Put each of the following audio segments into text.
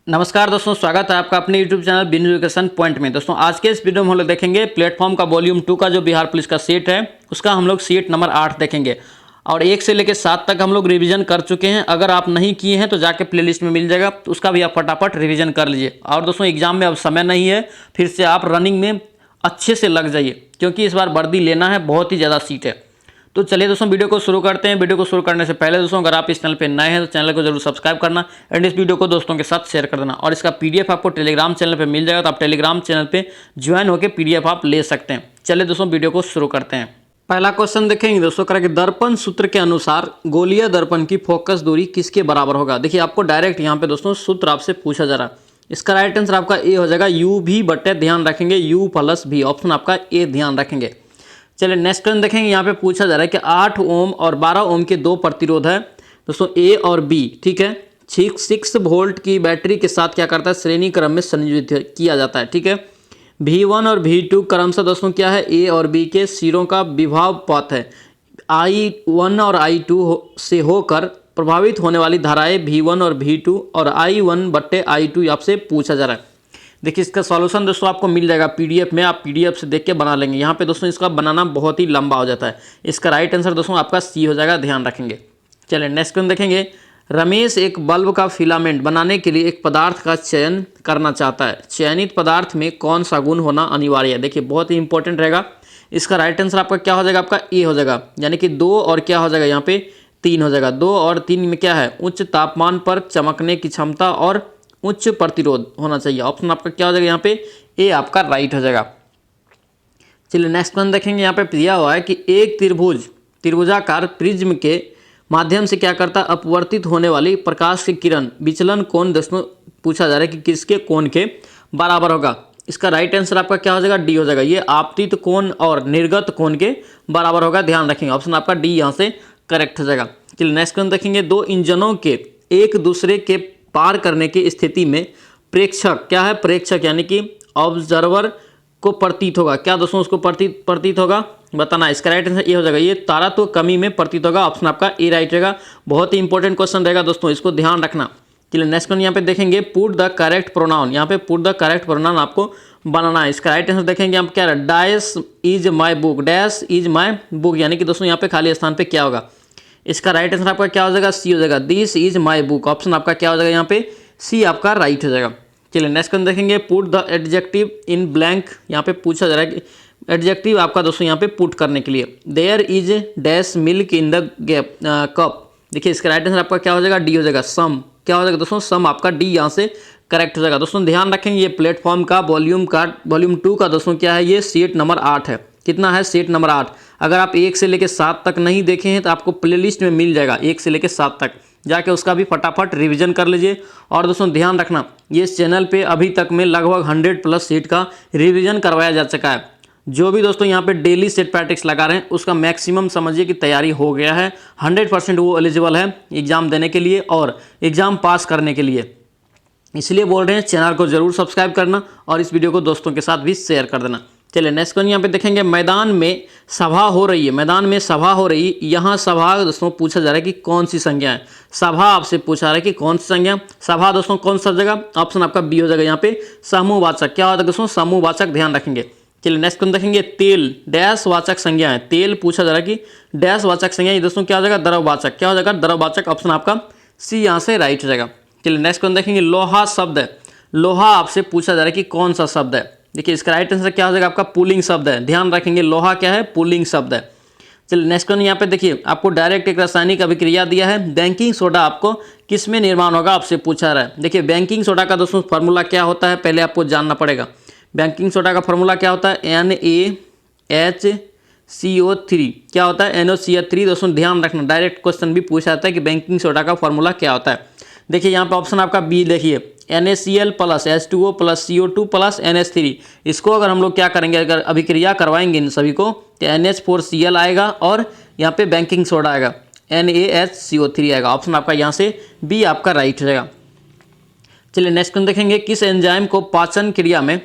नमस्कार दोस्तों, स्वागत है आपका अपने YouTube चैनल बिन एजुकेशन पॉइंट में। दोस्तों आज के इस वीडियो में हम लोग देखेंगे प्लेटफॉर्म का वॉल्यूम 2 का जो बिहार पुलिस का सेट है उसका हम लोग सेट नंबर 8 देखेंगे और 1 से लेकर 7 तक हम लोग रिवीजन कर चुके हैं। अगर आप नहीं किए हैं तो जाके प्लेलिस्ट में मिल जाएगा, तो उसका भी आप फटाफट रिवीजन कर लीजिए। और दोस्तों एग्जाम में अब समय नहीं है, फिर से आप रनिंग में अच्छे से लग जाइए क्योंकि इस बार वर्दी लेना है, बहुत ही ज़्यादा सीट है। तो चलिए दोस्तों वीडियो को शुरू करते हैं। वीडियो को शुरू करने से पहले दोस्तों अगर आप इस चैनल पे नए हैं तो चैनल को जरूर सब्सक्राइब करना एंड इस वीडियो को दोस्तों के साथ शेयर कर देना। और इसका पीडीएफ आपको टेलीग्राम चैनल पे मिल जाएगा, तो आप टेलीग्राम चैनल पे ज्वाइन होकर पीडीएफ आप ले सकते हैं। चलिए दोस्तों वीडियो को शुरू करते हैं। पहला क्वेश्चन देखेंगे दोस्तों, करेंगे दर्पण सूत्र के अनुसार गोलीय दर्पण की फोकस दूरी किसके बराबर होगा। देखिए आपको डायरेक्ट यहाँ पे दोस्तों सूत्र आपसे पूछा जा रहा है। इसका राइट आंसर आपका ए हो जाएगा, यू भी बटे ध्यान रखेंगे यू प्लस भी, ऑप्शन आपका ए ध्यान रखेंगे। चलिए नेक्स्ट क्वेश्चन देखेंगे। यहाँ पे पूछा जा रहा है कि 8 ओम और 12 ओम के दो प्रतिरोध है दोस्तों ए और बी, ठीक है। 6 वोल्ट की बैटरी के साथ क्या करता है, श्रेणी क्रम में संयोजित किया जाता है, ठीक है। V1 और V2 क्रमशः दोस्तों क्या है, ए और बी के सिरों का विभव पथ है। I1 और I2 से होकर प्रभावित होने वाली धाराएं V1 और V2 और I1 बट्टे I2 आपसे पूछा जा रहा है। देखिए इसका सॉल्यूशन दोस्तों आपको मिल जाएगा पीडीएफ में, आप पीडीएफ से देख के बना लेंगे। यहाँ पे दोस्तों इसका बनाना बहुत ही लंबा हो जाता है। इसका राइट आंसर दोस्तों आपका सी हो जाएगा, ध्यान रखेंगे। चलिए नेक्स्ट क्वेश्चन देखेंगे। रमेश एक बल्ब का फिलामेंट बनाने के लिए एक पदार्थ का चयन करना चाहता है। चयनित पदार्थ में कौन सा गुण होना अनिवार्य है। देखिए बहुत ही इंपॉर्टेंट रहेगा। इसका राइट आंसर आपका क्या हो जाएगा, आपका ए हो जाएगा, यानी कि 2 और क्या हो जाएगा यहाँ पे 3 हो जाएगा। 2 और 3 में क्या है, उच्च तापमान पर चमकने की क्षमता और उच्च प्रतिरोध होना चाहिए। ऑप्शन आपका क्या हो जाएगा यहाँ पे ए आपका राइट हो जाएगा। चलिए नेक्स्ट क्वेश्चन देखेंगे। यहाँ पे दिया हुआ है कि एक त्रिभुजाकार प्रिज्म के माध्यम से क्या करता है, अपवर्तित होने वाली प्रकाश की किरण विचलन कोण दोस्तों पूछा जा रहा है कि किसके कोण के बराबर होगा। इसका राइट आंसर आपका क्या हो जाएगा, डी हो जाएगा। ये आपतित कोण और निर्गत कोण के बराबर होगा, ध्यान रखेंगे। ऑप्शन आपका डी यहाँ से करेक्ट हो जाएगा। चलिए नेक्स्ट क्वेश्चन देखेंगे। 2 इंजनों के एक दूसरे के पार करने की स्थिति में प्रेक्षक क्या है, प्रेक्षक यानी कि ऑब्जर्वर को प्रतीत होगा। क्या दोस्तों उसको प्रतीत होगा बताना। इसका राइट आंसर ये हो जाएगा, ये तारात्व कमी में प्रतीत होगा। ऑप्शन आपका ए राइट रहेगा। बहुत ही इंपॉर्टेंट क्वेश्चन रहेगा दोस्तों, इसको ध्यान रखना। चलिए नेक्स्ट क्वेश्चन यहाँ पे देखेंगे। पुट द करेक्ट प्रोनाउन, यहाँ पे पुट द करेक्ट प्रोनाउन आपको बनाना है। इसका राइट आंसर देखेंगे हम क्या है, dash is my book, dash is my book, यानी कि दोस्तों यहाँ पे खाली स्थान पे क्या होगा। इसका राइट आंसर आपका क्या हो जाएगा, सी हो जाएगा। This is my book, option आपका क्या हो जाएगा यहाँ पे सी आपका राइट हो जाएगा। चलिए नेक्स्ट क्वेश्चन देखेंगे। Put the adjective in blank, यहाँ पे पूछा जा रहा है कि एडजेक्टिव आपका दोस्तों यहाँ पे पुट करने के लिए there is dash milk in the gap cup. देखिए इसका राइट आंसर आपका क्या हो जाएगा, डी हो जाएगा। सम क्या हो जाएगा दोस्तों, सम आपका डी यहाँ से करेक्ट हो जाएगा। दोस्तों ध्यान रखेंगे ये प्लेटफॉर्म का वॉल्यूम 2 का दोस्तों क्या है, ये सेट नंबर 8 है। कितना है, सेट नंबर 8। अगर आप 1 से लेकर 7 तक नहीं देखे हैं तो आपको प्लेलिस्ट में मिल जाएगा 1 से लेकर 7 तक, जाके उसका भी फटाफट रिवीजन कर लीजिए। और दोस्तों ध्यान रखना ये इस चैनल पे अभी तक में लगभग 100+ सेट का रिवीजन करवाया जा चुका है। जो भी दोस्तों यहाँ पे डेली सेट प्रैक्टिस लगा रहे हैं उसका मैक्सिमम समझिए कि तैयारी हो गया है। 100% वो एलिजिबल है एग्जाम देने के लिए और एग्जाम पास करने के लिए। इसलिए बोल रहे हैं चैनल को जरूर सब्सक्राइब करना और इस वीडियो को दोस्तों के साथ भी शेयर कर देना। चलिए नेक्स्ट क्वेश्चन यहाँ पे देखेंगे। मैदान में सभा हो रही है, मैदान में सभा हो रही, यहाँ सभा दोस्तों पूछा जा रहा है कि कौन सी संज्ञा है। सभा आपसे पूछा रहा है कि कौन सी संज्ञा, सभा दोस्तों कौन सा जगह, ऑप्शन आपका बी हो जाएगा यहाँ पे समूहवाचक। क्या होता है दोस्तों, समूहवाचक, ध्यान रखेंगे। चलिए नेक्स्ट क्वेश्चन देखेंगे। तेल डैश वाचक संज्ञा है, तेल पूछा जा रहा है कि डैश वाचक संज्ञा, ये दोस्तों क्या हो जाएगा, द्रववाचक। क्या हो जाएगा, द्रववाचक, ऑप्शन आपका सी यहाँ से राइट हो जाएगा। चलिए नेक्स्ट क्वेश्चन देखेंगे। लोहा शब्द है, लोहा आपसे पूछा जा रहा है कि कौन सा शब्द है। देखिए इसका राइट आंसर क्या हो जाएगा, आपका पुल्लिंग शब्द है, ध्यान रखेंगे। लोहा क्या है, पुल्लिंग शब्द है। चलिए नेक्स्ट क्वेश्चन यहाँ पे देखिए। आपको डायरेक्ट एक रासायनिक अभिक्रिया दिया है। बेकिंग सोडा आपको किस में निर्माण होगा आपसे पूछा रहा है। देखिए बेकिंग सोडा का दोस्तों फार्मूला क्या होता है, पहले आपको जानना पड़ेगा। बेकिंग सोडा का फार्मूला क्या होता है, NaHCO3। क्या होता है, NaCO3। दोस्तों ध्यान रखना, डायरेक्ट क्वेश्चन भी पूछा जाता है कि बेकिंग सोडा का फार्मूला क्या होता है। देखिए यहाँ पे ऑप्शन आपका बी देखिए, NaCl plus H2O plus CO2 plus NH3। इसको अगर हम लोग क्या करेंगे, अगर अभिक्रिया करवाएंगे इन सभी को तो NH4Cl आएगा और यहाँ पे बेकिंग सोडा आएगा NaHCO3 आएगा। ऑप्शन आपका यहाँ से बी आपका राइट हो जाएगा। चलिए नेक्स्ट क्वेश्चन देखेंगे। किस एंजाइम को पाचन क्रिया में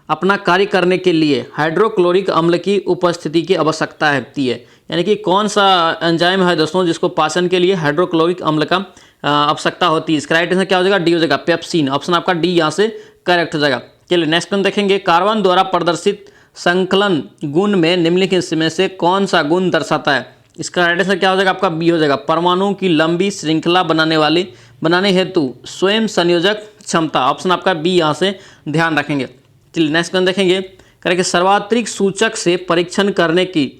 अपना कार्य करने के लिए हाइड्रोक्लोरिक अम्ल की उपस्थिति की आवश्यकता होती है, यानी कि कौन सा एंजाइम है दोस्तों जिसको पाचन के लिए हाइड्रोक्लोरिक अम्ल का आवश्यकता होती है। इसका राइट आंसर क्या हो जाएगा, डी हो जाएगा, पेप्सिन। ऑप्शन आपका डी यहाँ से करेक्ट हो जाएगा। चलिए नेक्स्ट क्वेश्चन देखेंगे, कार्बन द्वारा प्रदर्शित संकलन गुण में निम्नलिखित में से कौन सा गुण दर्शाता है। इसका राइट आंसर क्या हो जाएगा, आपका बी हो जाएगा, परमाणु की लंबी श्रृंखला बनाने हेतु स्वयं संयोजक क्षमता। ऑप्शन आपका बी यहाँ से ध्यान रखेंगे। चलिए नेक्स्ट क्वेश्चन देखेंगे, करेंगे सर्वात्रिक सूचक से परीक्षण करने की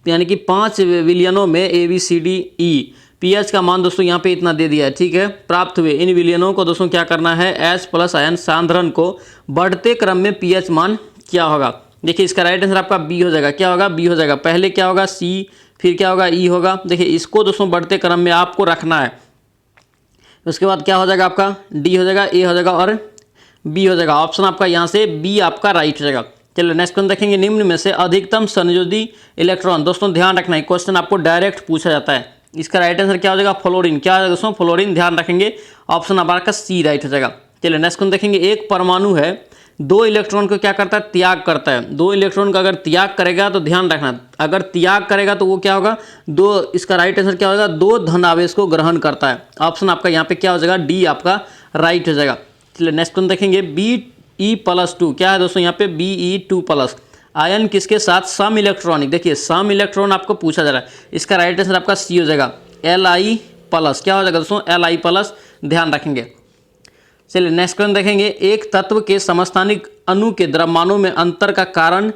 यानी कि 5 विलियनों में ABCDE pH का मान दोस्तों यहाँ पे इतना दे दिया है, ठीक है। प्राप्त हुए इन विलियनों को दोस्तों क्या करना है, H+ आयन सांद्रण को बढ़ते क्रम में pH मान क्या होगा। देखिए इसका राइट आंसर आपका बी हो जाएगा, क्या होगा, बी हो जाएगा। पहले क्या होगा, C, फिर क्या होगा, E होगा। देखिए इसको दोस्तों बढ़ते क्रम में आपको रखना है। उसके बाद क्या हो जाएगा, आपका डी हो जाएगा, ए हो जाएगा और बी हो जाएगा। ऑप्शन आपका यहाँ से बी आपका राइट हो जाएगा। चलिए नेक्स्ट क्वेश्चन देखेंगे, निम्न में से अधिकतम संयोजी इलेक्ट्रॉन। दोस्तों ध्यान रखना है, क्वेश्चन आपको डायरेक्ट पूछा जाता है। इसका राइट आंसर क्या हो जाएगा, फ्लोरीन। क्या है दोस्तों, फ्लोरीन। ध्यान रखेंगे, ऑप्शन आपका सी राइट हो जाएगा। चलिए नेक्स्ट क्वेश्चन देखेंगे, एक परमाणु है 2 इलेक्ट्रॉन को क्या करता है, त्याग करता है। 2 इलेक्ट्रॉन का अगर त्याग करेगा तो ध्यान रखना, अगर त्याग करेगा तो वो क्या होगा, 2। इसका राइट आंसर क्या होगा, 2 धन आवेश को ग्रहण करता है। ऑप्शन आपका यहाँ पे क्या हो जाएगा, डी आपका राइट हो जाएगा। चलिए नेक्स्ट क्वेश्चन देखेंगे, Be+2 क्या है दोस्तों, यहाँ पे Be2+ आयन किसके साथ सम इलेक्ट्रॉनिक। देखिए सम इलेक्ट्रॉन आपको पूछा जा रहा है। इसका राइट आंसर आपका सी हो जाएगा, Li+। क्या हो जाएगा दोस्तों, Li+। ध्यान रखेंगे। चलिए नेक्स्ट क्वेश्चन देखेंगे, एक तत्व के समस्थानिक अणु के द्रव्यमानों में अंतर का कारण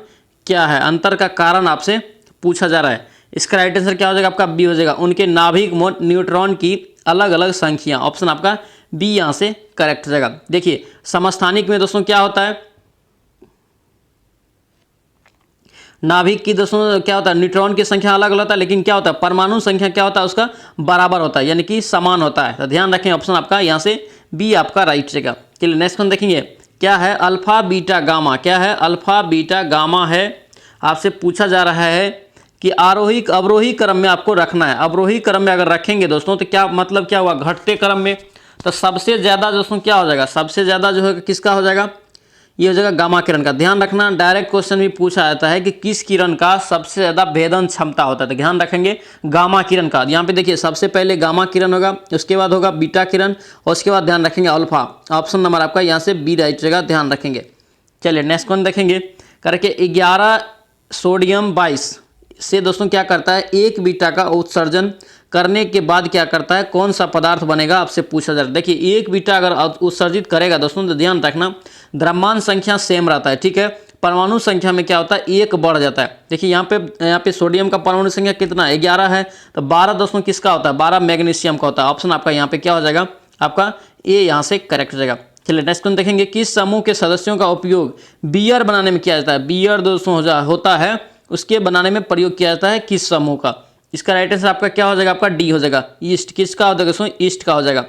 क्या है। अंतर का कारण आपसे पूछा जा रहा है। इसका राइट आंसर क्या हो जाएगा, आपका बी हो जाएगा, उनके नाभिक न्यूट्रॉन की अलग अलग संख्या। ऑप्शन आपका बी यहाँ से करेक्ट हो जाएगा। देखिए समस्थानिक में दोस्तों क्या होता है, नाभिक की दोस्तों क्या होता है, न्यूट्रॉन की संख्या अलग अलग होता है, लेकिन क्या होता है, परमाणु संख्या क्या होता है, उसका बराबर होता है, यानी कि समान होता है। तो ध्यान रखें, ऑप्शन आपका यहाँ से बी आपका राइट रहेगा। चलिए नेक्स्ट क्वेश्चन देखेंगे, क्या है अल्फा बीटा गामा। क्या है अल्फा बीटा गामा है। आपसे पूछा जा रहा है कि आरोही अवरोही क्रम में आपको रखना है। अवरोही क्रम में अगर रखेंगे दोस्तों तो क्या मतलब क्या हुआ, घटते क्रम में। तो सबसे ज़्यादा दोस्तों क्या हो जाएगा, सबसे ज़्यादा जो है किसका हो जाएगा, ये हो जाएगा गामा किरण का। ध्यान रखना, डायरेक्ट क्वेश्चन भी पूछा जाता है कि किस किरण का सबसे ज़्यादा भेदन क्षमता होता है। तो ध्यान रखेंगे गामा किरण का। यहाँ पे देखिए सबसे पहले गामा किरण होगा, उसके बाद होगा बीटा किरण और उसके बाद ध्यान रखेंगे अल्फा। ऑप्शन नंबर आपका यहाँ से बी राइट रहेगा, ध्यान रखेंगे। चलिए नेक्स्ट क्वेश्चन देखेंगे, करके 11 सोडियम 22 से दोस्तों क्या करता है, 1 बीटा का उत्सर्जन करने के बाद क्या करता है, कौन सा पदार्थ बनेगा, आपसे पूछा जा रहा है। देखिए 1 बीटा अगर उत्सर्जित करेगा दोस्तों तो ध्यान रखना द्रव्यमान संख्या सेम रहता है, ठीक है। परमाणु संख्या में क्या होता है, 1 बढ़ जाता है। देखिए यहाँ पे सोडियम का परमाणु संख्या कितना है, 11 है, तो 12 दोस्तों किसका होता है, 12 मैग्नीशियम का होता है। ऑप्शन आपका यहाँ पे क्या हो जाएगा, आपका ए यहाँ से करेक्ट हो जाएगा। चलिए नेक्स्ट क्वेश्चन देखेंगे, किस समूह के सदस्यों का उपयोग बियर बनाने में किया जाता है। बियर दोस्तों होता है, उसके बनाने में प्रयोग किया जाता है किस समूह का। इसका राइट आंसर आपका क्या हो जाएगा, आपका डी हो जाएगा, ईस्ट। किसका हो जाएगा दोस्तों, ईस्ट का हो जाएगा।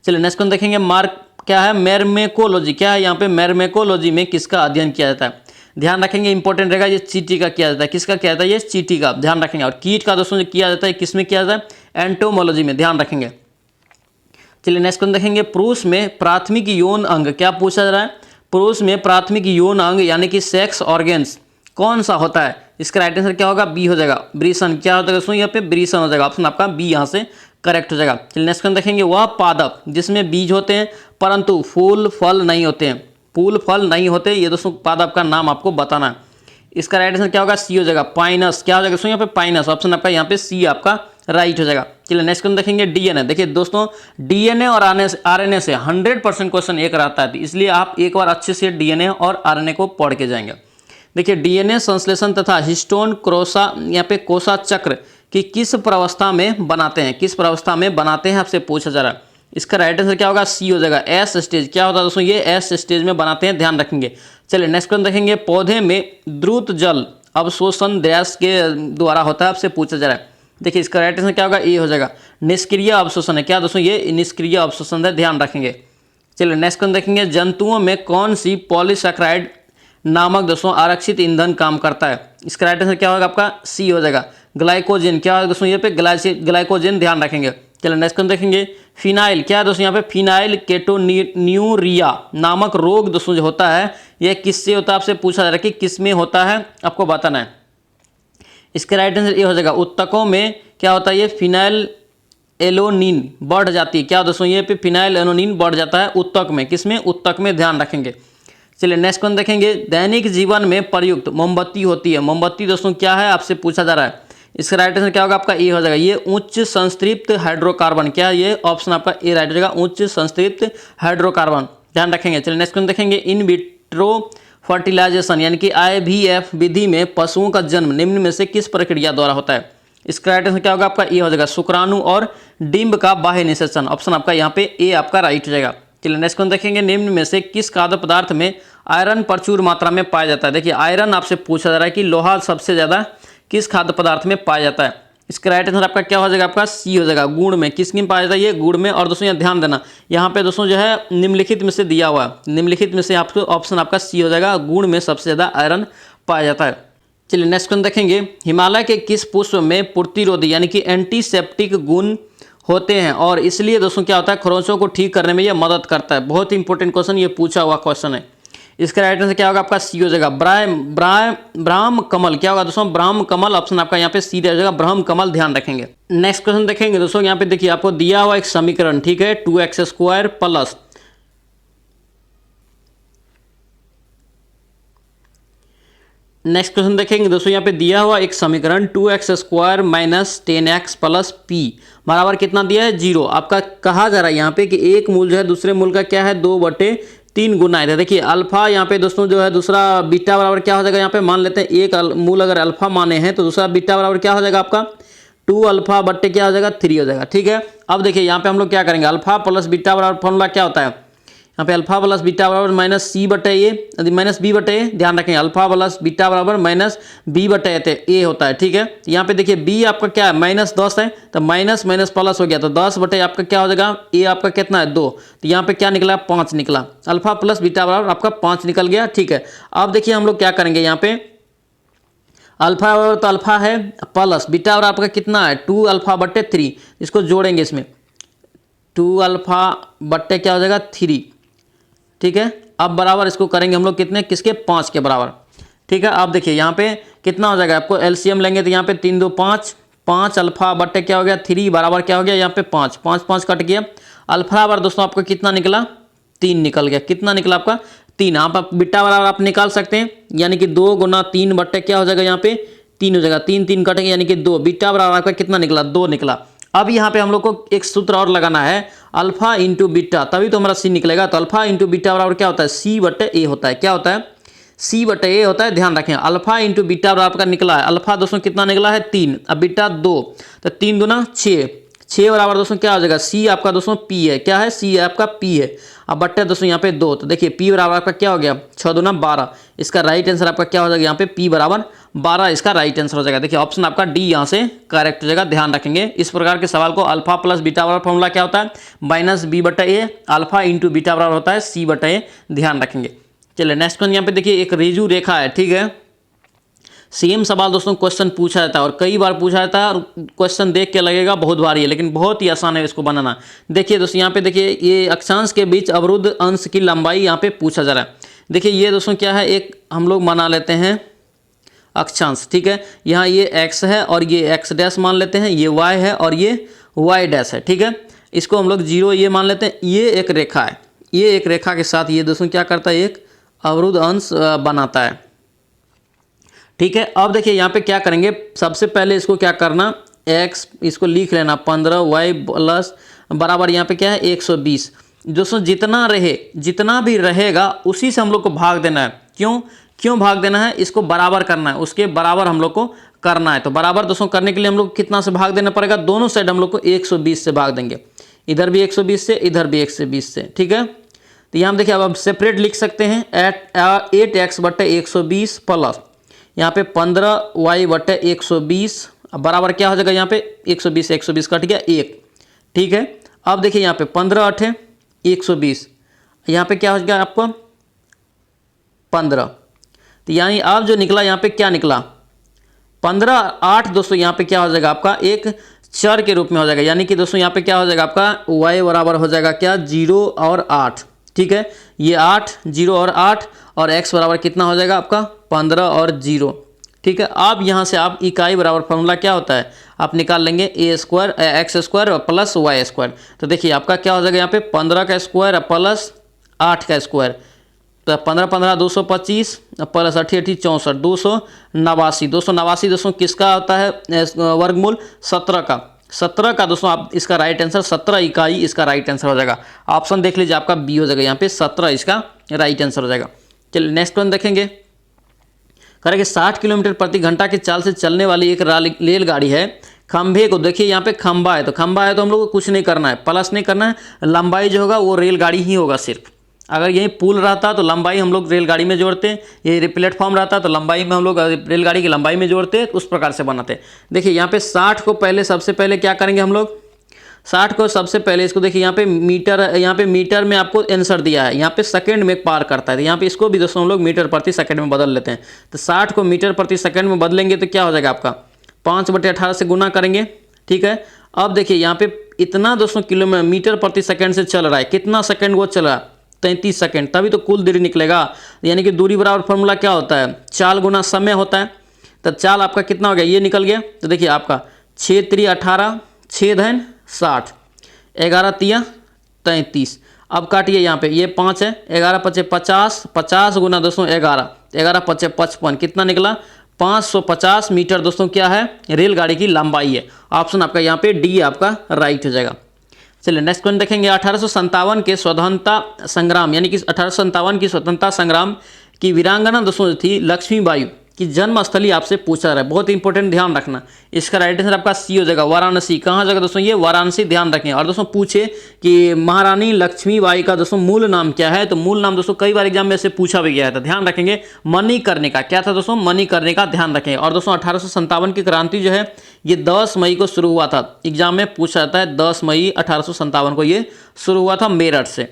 चलिए नेक्स्ट क्वेश्चन देखेंगे, मार्क क्या है, मेरमेकोलॉजी। क्या है यहाँ पे, मेरमेकोलॉजी में किसका अध्ययन किया जाता है। ध्यान रखेंगे, इंपॉर्टेंट रहेगा, ये चींटी का किया जाता है। किसका किया जाता है, ये चींटी का। ध्यान रखेंगे। और कीट का दोस्तों किया जाता है, किस में किया जाता है, एंटोमोलॉजी में। ध्यान रखेंगे। चलिए नेक्स्ट क्वेश्चन देखेंगे, पुरुष में प्राथमिक यौन अंग। क्या पूछा जा रहा है, पुरुष में प्राथमिक यौन अंग यानी कि सेक्स ऑर्गेन्स कौन सा होता है। इसका राइट आंसर क्या होगा, बी हो जाएगा, ब्रीसन। क्या होता है दोस्तों, यहाँ पे ब्रीसन हो जाएगा। ऑप्शन आपका बी यहाँ से करेक्ट हो जाएगा। चलिए नेक्स्ट क्वेश्चन देखेंगे, वह पादप जिसमें बीज होते हैं परंतु फूल फल नहीं होते हैं। फूल फल नहीं होते, ये दोस्तों पादप का नाम आपको बताना है। इसका राइट आंसर क्या होगा, सी हो जाएगा, पाइनस। क्या हो जाएगा दोस्तों, यहाँ पे पाइनस। ऑप्शन आपका यहाँ पे सी आपका राइट हो जाएगा। चलिए नेक्स्ट क्वेश्चन देखेंगे, डीएनए। देखिए दोस्तों डीएनए और आरएनए से 100% क्वेश्चन एक रहता है, इसलिए आप एक बार अच्छे से डीएनए और आरएनए को पढ़ के जाएंगे। देखिए डीएनए संश्लेषण तथा हिस्टोन क्रोसा यहाँ पे कोसा चक्र की किस प्रावस्था में बनाते हैं, किस प्रावस्था में बनाते हैं, आपसे पूछा जा रहा है। इसका राइट आंसर क्या होगा, सी हो जाएगा, एस स्टेज। क्या होता है दोस्तों, ये एस स्टेज में बनाते हैं, ध्यान रखेंगे। चलिए नेक्स्ट क्वेश्चन देखेंगे, पौधे में द्रुत जल अवशोषण गैस के द्वारा होता है, आपसे पूछा जा रहा है। देखिए इसका राइट आंसर क्या होगा, ए हो जाएगा, निष्क्रिय अवशोषण है। क्या दोस्तों, ये निष्क्रिय अवशोषण है, ध्यान रखेंगे। चलिए नेक्स्ट क्वेश्चन देखेंगे, जंतुओं में कौन सी पॉलीसैकेराइड नामक दोस्तों आरक्षित ईंधन काम करता है। इसका राइट आंसर क्या होगा, आपका सी हो जाएगा, ग्लाइकोजन। क्या होगा दोस्तों, ये पे ग्लाइकोजन, ध्यान रखेंगे। चलिए नेक्स्ट क्वेश्चन देखेंगे, फिनाइल। क्या है दोस्तों, यहाँ पे फिनाइल केटोन्यूरिया नामक रोग दोस्तों जो होता है, ये किससे होता है, आपसे पूछा जा रहा है कि किस में होता है, आपको बताना है। इसका राइट आंसर ये हो जाएगा, उत्तकों में क्या होता है, ये फिनाइल एलोनिन बढ़ जाती है। क्या दोस्तों, ये पे फिनाइल एलोनिन बढ़ जाता है उत्तक में, किसमें, उत्तक में, ध्यान रखेंगे। चलिए नेक्स्ट क्वेश्चन देखेंगे। दैनिक जीवन में प्रयुक्त मोमबत्ती होती है। मोमबत्ती दोस्तों क्या है, आपसे पूछा जा रहा है। इसका राइट आंसर क्या होगा आपका, ए हो जाएगा। ये उच्च संतृप्त हाइड्रोकार्बन, क्या ये ऑप्शन आपका ए राइट हो जाएगा, उच्च संतृप्त हाइड्रोकार्बन, ध्यान रखेंगे। चलिए नेक्स्ट क्वेश्चन देखेंगे। इन विट्रो फर्टिलाइजेशन यानी कि IVF विधि में पशुओं का जन्म निम्न में से किस प्रक्रिया द्वारा होता है। इसका राइट आंसर क्या होगा आपका, ए हो जाएगा, शुक्राणु और डिंब का बाह्य निषेचन, ऑप्शन आपका यहाँ पे ए आपका राइट हो जाएगा। चलिए नेक्स्ट क्वेश्चन देखेंगे। निम्न में से किस खाद्य पदार्थ में आयरन प्रचुर मात्रा में पाया जाता है। देखिए आयरन आपसे पूछा जा रहा है कि लोहा सबसे ज़्यादा किस खाद्य पदार्थ में पाया जाता है। इसका राइट आंसर आपका क्या हो जाएगा, आपका सी हो जाएगा, गुड़ में। किस में पाया जाता है, ये गुड़ में। और दोस्तों यहाँ ध्यान देना, यहाँ पे दोस्तों जो है निम्नलिखित में से दिया हुआ है, निम्नलिखित में से आपको ऑप्शन आपका सी हो जाएगा, गुड़ में सबसे ज़्यादा आयरन पाया जाता है। चलिए नेक्स्ट क्वेश्चन देखेंगे। हिमालय के किस पुष्प में प्रतिरोधी यानी कि एंटीसेप्टिक गुण होते हैं और इसलिए दोस्तों क्या होता है, खरोंचों को ठीक करने में यह मदद करता है। बहुत ही इंपॉर्टेंट क्वेश्चन, ये पूछा हुआ क्वेश्चन है। इसका राइट आंसर क्या होगा आपका, सी हो जाएगा, ब्राह्म कमल। क्या होगा दोस्तों, ब्राह्म कमल, ऑप्शन आपका यहाँ पे सी हो जाएगा, ब्राह्म कमल, ध्यान रखेंगे। नेक्स्ट क्वेश्चन देखेंगे दोस्तों। यहाँ पे देखिए आपको दिया हुआ एक समीकरण, ठीक है, 2x² प्लस नेक्स्ट क्वेश्चन देखेंगे दोस्तों। यहाँ पे दिया हुआ एक समीकरण 2x² minus 10x plus P बराबर कितना दिया है, 0। आपका कहा जा रहा है यहाँ पे कि एक मूल जो है दूसरे मूल का क्या है, 2/3 गुना है। देखिए अल्फा यहाँ पे दोस्तों जो है दूसरा बीटा बराबर क्या हो जाएगा, यहाँ पे मान लेते हैं एक मूल अगर अल्फा माने हैं तो दूसरा बीटा बराबर क्या हो जाएगा आपका 2 अल्फा बट्टे क्या हो जाएगा 3 हो जाएगा, ठीक है। अब देखिए यहाँ पे हम लोग क्या करेंगे, अल्फा प्लस बीटा बराबर फॉर्मूला क्या होता है, यहाँ पे अल्फा प्लस बीटा बराबर माइनस सी बटे ए माइनस बी बटे ए, ध्यान रखें अल्फा प्लस बीटा बराबर माइनस बी बटे ए होता है, ठीक है। यहाँ पे देखिए बी आपका क्या है -10 है, तो माइनस माइनस प्लस हो गया, तो 10 बटे आपका क्या हो जाएगा, ए आपका कितना है 2, तो यहाँ पे क्या निकला 5 निकला, अल्फा प्लस बीटा बराबर आपका 5 निकल गया, ठीक है। अब देखिए हम लोग क्या करेंगे, यहाँ पे अल्फा बराबर तो अल्फा है प्लस बीटा बराबर आपका कितना है 2 अल्फा बट्टे 3, इसको जोड़ेंगे इसमें 2 अल्फा बट्टे क्या हो जाएगा 3, ठीक है। अब बराबर इसको करेंगे हम लोग कितने, किसके 5 के बराबर, ठीक है। अब देखिए यहाँ पे कितना हो जाएगा, आपको एलसीएम लेंगे तो यहाँ पे 3 2 5, 5 अल्फा बट्टे क्या हो गया 3 बराबर क्या हो गया यहाँ पे 5 5 5 कट गया, अल्फा बराबर दोस्तों आपको कितना निकला 3 निकल गया, कितना निकला आपका 3। आप बीटा बराबर आप निकाल सकते हैं, यानी कि 2 गुना 3 बट्टे क्या हो जाएगा यहाँ पे 3 हो जाएगा, 3 3 कटेंगे यानी कि 2, बीटा बराबर आपका कितना निकला 2 निकला। अब यहाँ पे हम लोग को एक सूत्र और लगाना है, अल्फा इंटू बीटा, तभी तो हमारा सी निकलेगा। तो अल्फा इंटू बीटा बराबर क्या होता है, सी बटे ए होता है, क्या होता है सी बटे ए होता है, ध्यान रखें। अल्फा इंटू बीटा बराबर का निकला है, अल्फा दोस्तों कितना निकला है 3, अब बीटा 2, तो 3 दूना 6, 6 बराबर दोस्तों क्या हो जाएगा, सी आपका दोस्तों पी है, क्या है सी आपका पी है, अब बट्टे दोस्तों यहाँ पे 2, तो देखिए पी बराबर आपका क्या हो गया 6 दूना 12, इसका राइट आंसर आपका क्या हो जाएगा यहाँ पे पी बराबर 12 इसका राइट आंसर हो जाएगा। देखिए ऑप्शन आपका डी यहाँ से करेक्ट हो जाएगा, ध्यान रखेंगे। इस प्रकार के सवाल को अल्फा प्लस बीटा बराबर फॉर्मूला क्या होता है माइनस बी बटा ए, अल्फा इंटू बीटा बराबर होता है सी बटा ए, ध्यान रखेंगे। चलिए नेक्स्ट क्वेश्चन यहाँ पे देखिए एक रेजू रेखा है, ठीक है। सेम सवाल दोस्तों क्वेश्चन पूछा जाता है और कई बार पूछा जाता है, और क्वेश्चन देख के लगेगा बहुत भारी है लेकिन बहुत ही आसान है इसको बनाना। देखिए दोस्तों यहाँ पे देखिए ये अक्षांश के बीच अवरुद्ध अंश की लंबाई यहाँ पे पूछा जा रहा है। देखिए ये दोस्तों क्या है, एक हम लोग बना लेते हैं अक्षांश, ठीक है। यहाँ ये x है और ये x डैश मान लेते हैं, ये y है और ये y डैश है, ठीक है। इसको हम लोग 0 ये मान लेते हैं। ये एक रेखा है, ये एक रेखा के साथ ये दोस्तों क्या करता है, एक अवरुद्ध अंश बनाता है, ठीक है। अब देखिए यहाँ पे क्या करेंगे, सबसे पहले इसको क्या करना, x इसको लिख लेना 15y प्लस बराबर यहाँ पे क्या है 120। दोस्तों जितना भी रहेगा उसी से हम लोग को भाग देना है। क्यों भाग देना है, इसको बराबर करना है, उसके बराबर हम लोग को करना है। तो बराबर दोस्तों करने के लिए हम लोग कितना से भाग देना पड़ेगा, दोनों साइड हम लोग को 120 से भाग देंगे, इधर भी 120 से इधर भी 120 से, ठीक है। तो यहाँ देखिए अब हम सेपरेट लिख सकते हैं 8x बटे 120 प्लस यहाँ पे 15y बटे 120 बराबर क्या हो जाएगा यहाँ पे 120 120 कट गया 1, ठीक है। अब देखिए यहाँ पे 15 8 120, यहाँ पे क्या हो जाएगा आपको 15, तो यानी अब जो निकला यहाँ पे क्या निकला 15 8 दोस्तों यहाँ पे क्या हो जाएगा आपका एक चर के रूप में हो जाएगा, यानी कि दोस्तों यहाँ पे क्या हो जाएगा आपका y बराबर हो जाएगा क्या 0 और 8, ठीक है। ये 8 0 और 8 और x बराबर कितना हो जाएगा आपका 15 और 0, ठीक है। अब यहाँ से आप इकाई बराबर फॉर्मूला क्या होता है, आप निकाल लेंगे A square X square plus Y square. तो देखिए आपका क्या हो जाएगा यहाँ पे 15 का स्क्वायर प्लस 8 का स्क्वायर, तो 15 15 225 प्लस 8 8 64 289। 289 दोस्तों किसका होता है वर्गमूल? 17 का। 17 का दोस्तों आप इसका राइट आंसर 17 इकाई इसका राइट आंसर हो जाएगा। ऑप्शन देख लीजिए आपका बी हो जाएगा, यहाँ पे 17 इसका राइट आंसर हो जाएगा। चलिए नेक्स्ट वन देखेंगे। करेंगे 60 किलोमीटर प्रति घंटा की चाल से चलने वाली एक रेलगाड़ी है। खंभे को देखिए, यहाँ पे खंभा है, तो खंभा है तो हम लोग को कुछ नहीं करना है, प्लस नहीं करना है, लंबाई जो होगा वो रेलगाड़ी ही होगा सिर्फ। अगर यही पुल रहता तो लंबाई हम लोग रेलगाड़ी में जोड़ते, ये प्लेटफॉर्म रहता तो लंबाई में हम लोग रेलगाड़ी की लंबाई में जोड़ते, उस प्रकार से बनाते। देखिए यहाँ पे 60 को पहले सबसे पहले क्या करेंगे हम लोग, 60 को सबसे पहले इसको देखिए यहाँ पे मीटर में आपको आंसर दिया है, यहाँ पे सेकंड में पार करता है, तो यहाँ पे इसको भी दोस्तों हम लोग मीटर प्रति सेकंड में बदल लेते हैं। तो 60 को मीटर प्रति सेकंड में बदलेंगे तो क्या हो जाएगा आपका 5/18 से गुना करेंगे, ठीक है। अब देखिए यहाँ पे इतना दोस्तों किलोमीटर प्रति सेकंड से चल रहा है, कितना सेकंड वो चल रहा है 33 सेकंड, तभी तो कुल दूरी निकलेगा। यानी कि दूरी बराबर फॉर्मूला क्या होता है, चाल गुना समय होता है। तो चाल आपका कितना हो गया, ये निकल गया। तो देखिए आपका 6 3 18 6 धन 60 11 3 33। अब काटिए यहाँ पे, ये 5 है, 11 5 50 50 गुना दोस्तों 11 11 5 55, कितना निकला 550 मीटर दोस्तों क्या है रेलगाड़ी की लंबाई है। ऑप्शन आपका यहाँ पे डी आपका राइट हो जाएगा। चलिए नेक्स्ट क्वेश्चन देखेंगे। 1857 के स्वतंत्रता संग्राम यानी कि 1857 की स्वतंत्रता संग्राम की वीरांगना दोस्तों थी लक्ष्मीबाई की जन्मस्थली आपसे पूछा रहा है, बहुत इंपॉर्टेंट, ध्यान रखना। इसका राइट आंसर आपका सी हो जाएगा, वाराणसी। कहाँ जगह दोस्तों, ये वाराणसी, ध्यान रखें। और दोस्तों पूछे कि महारानी लक्ष्मीबाई का दोस्तों मूल नाम क्या है, तो मूल नाम दोस्तों कई बार एग्जाम में से पूछा भी गया है, तो ध्यान रखेंगे मणिकर्णिका। क्या था दोस्तों, मणिकर्णिका, ध्यान रखें। और दोस्तों 1857 की क्रांति जो है ये 10 मई को शुरू हुआ था, एग्जाम में पूछा जाता है 10 मई 1857 को ये शुरू हुआ था मेरठ से।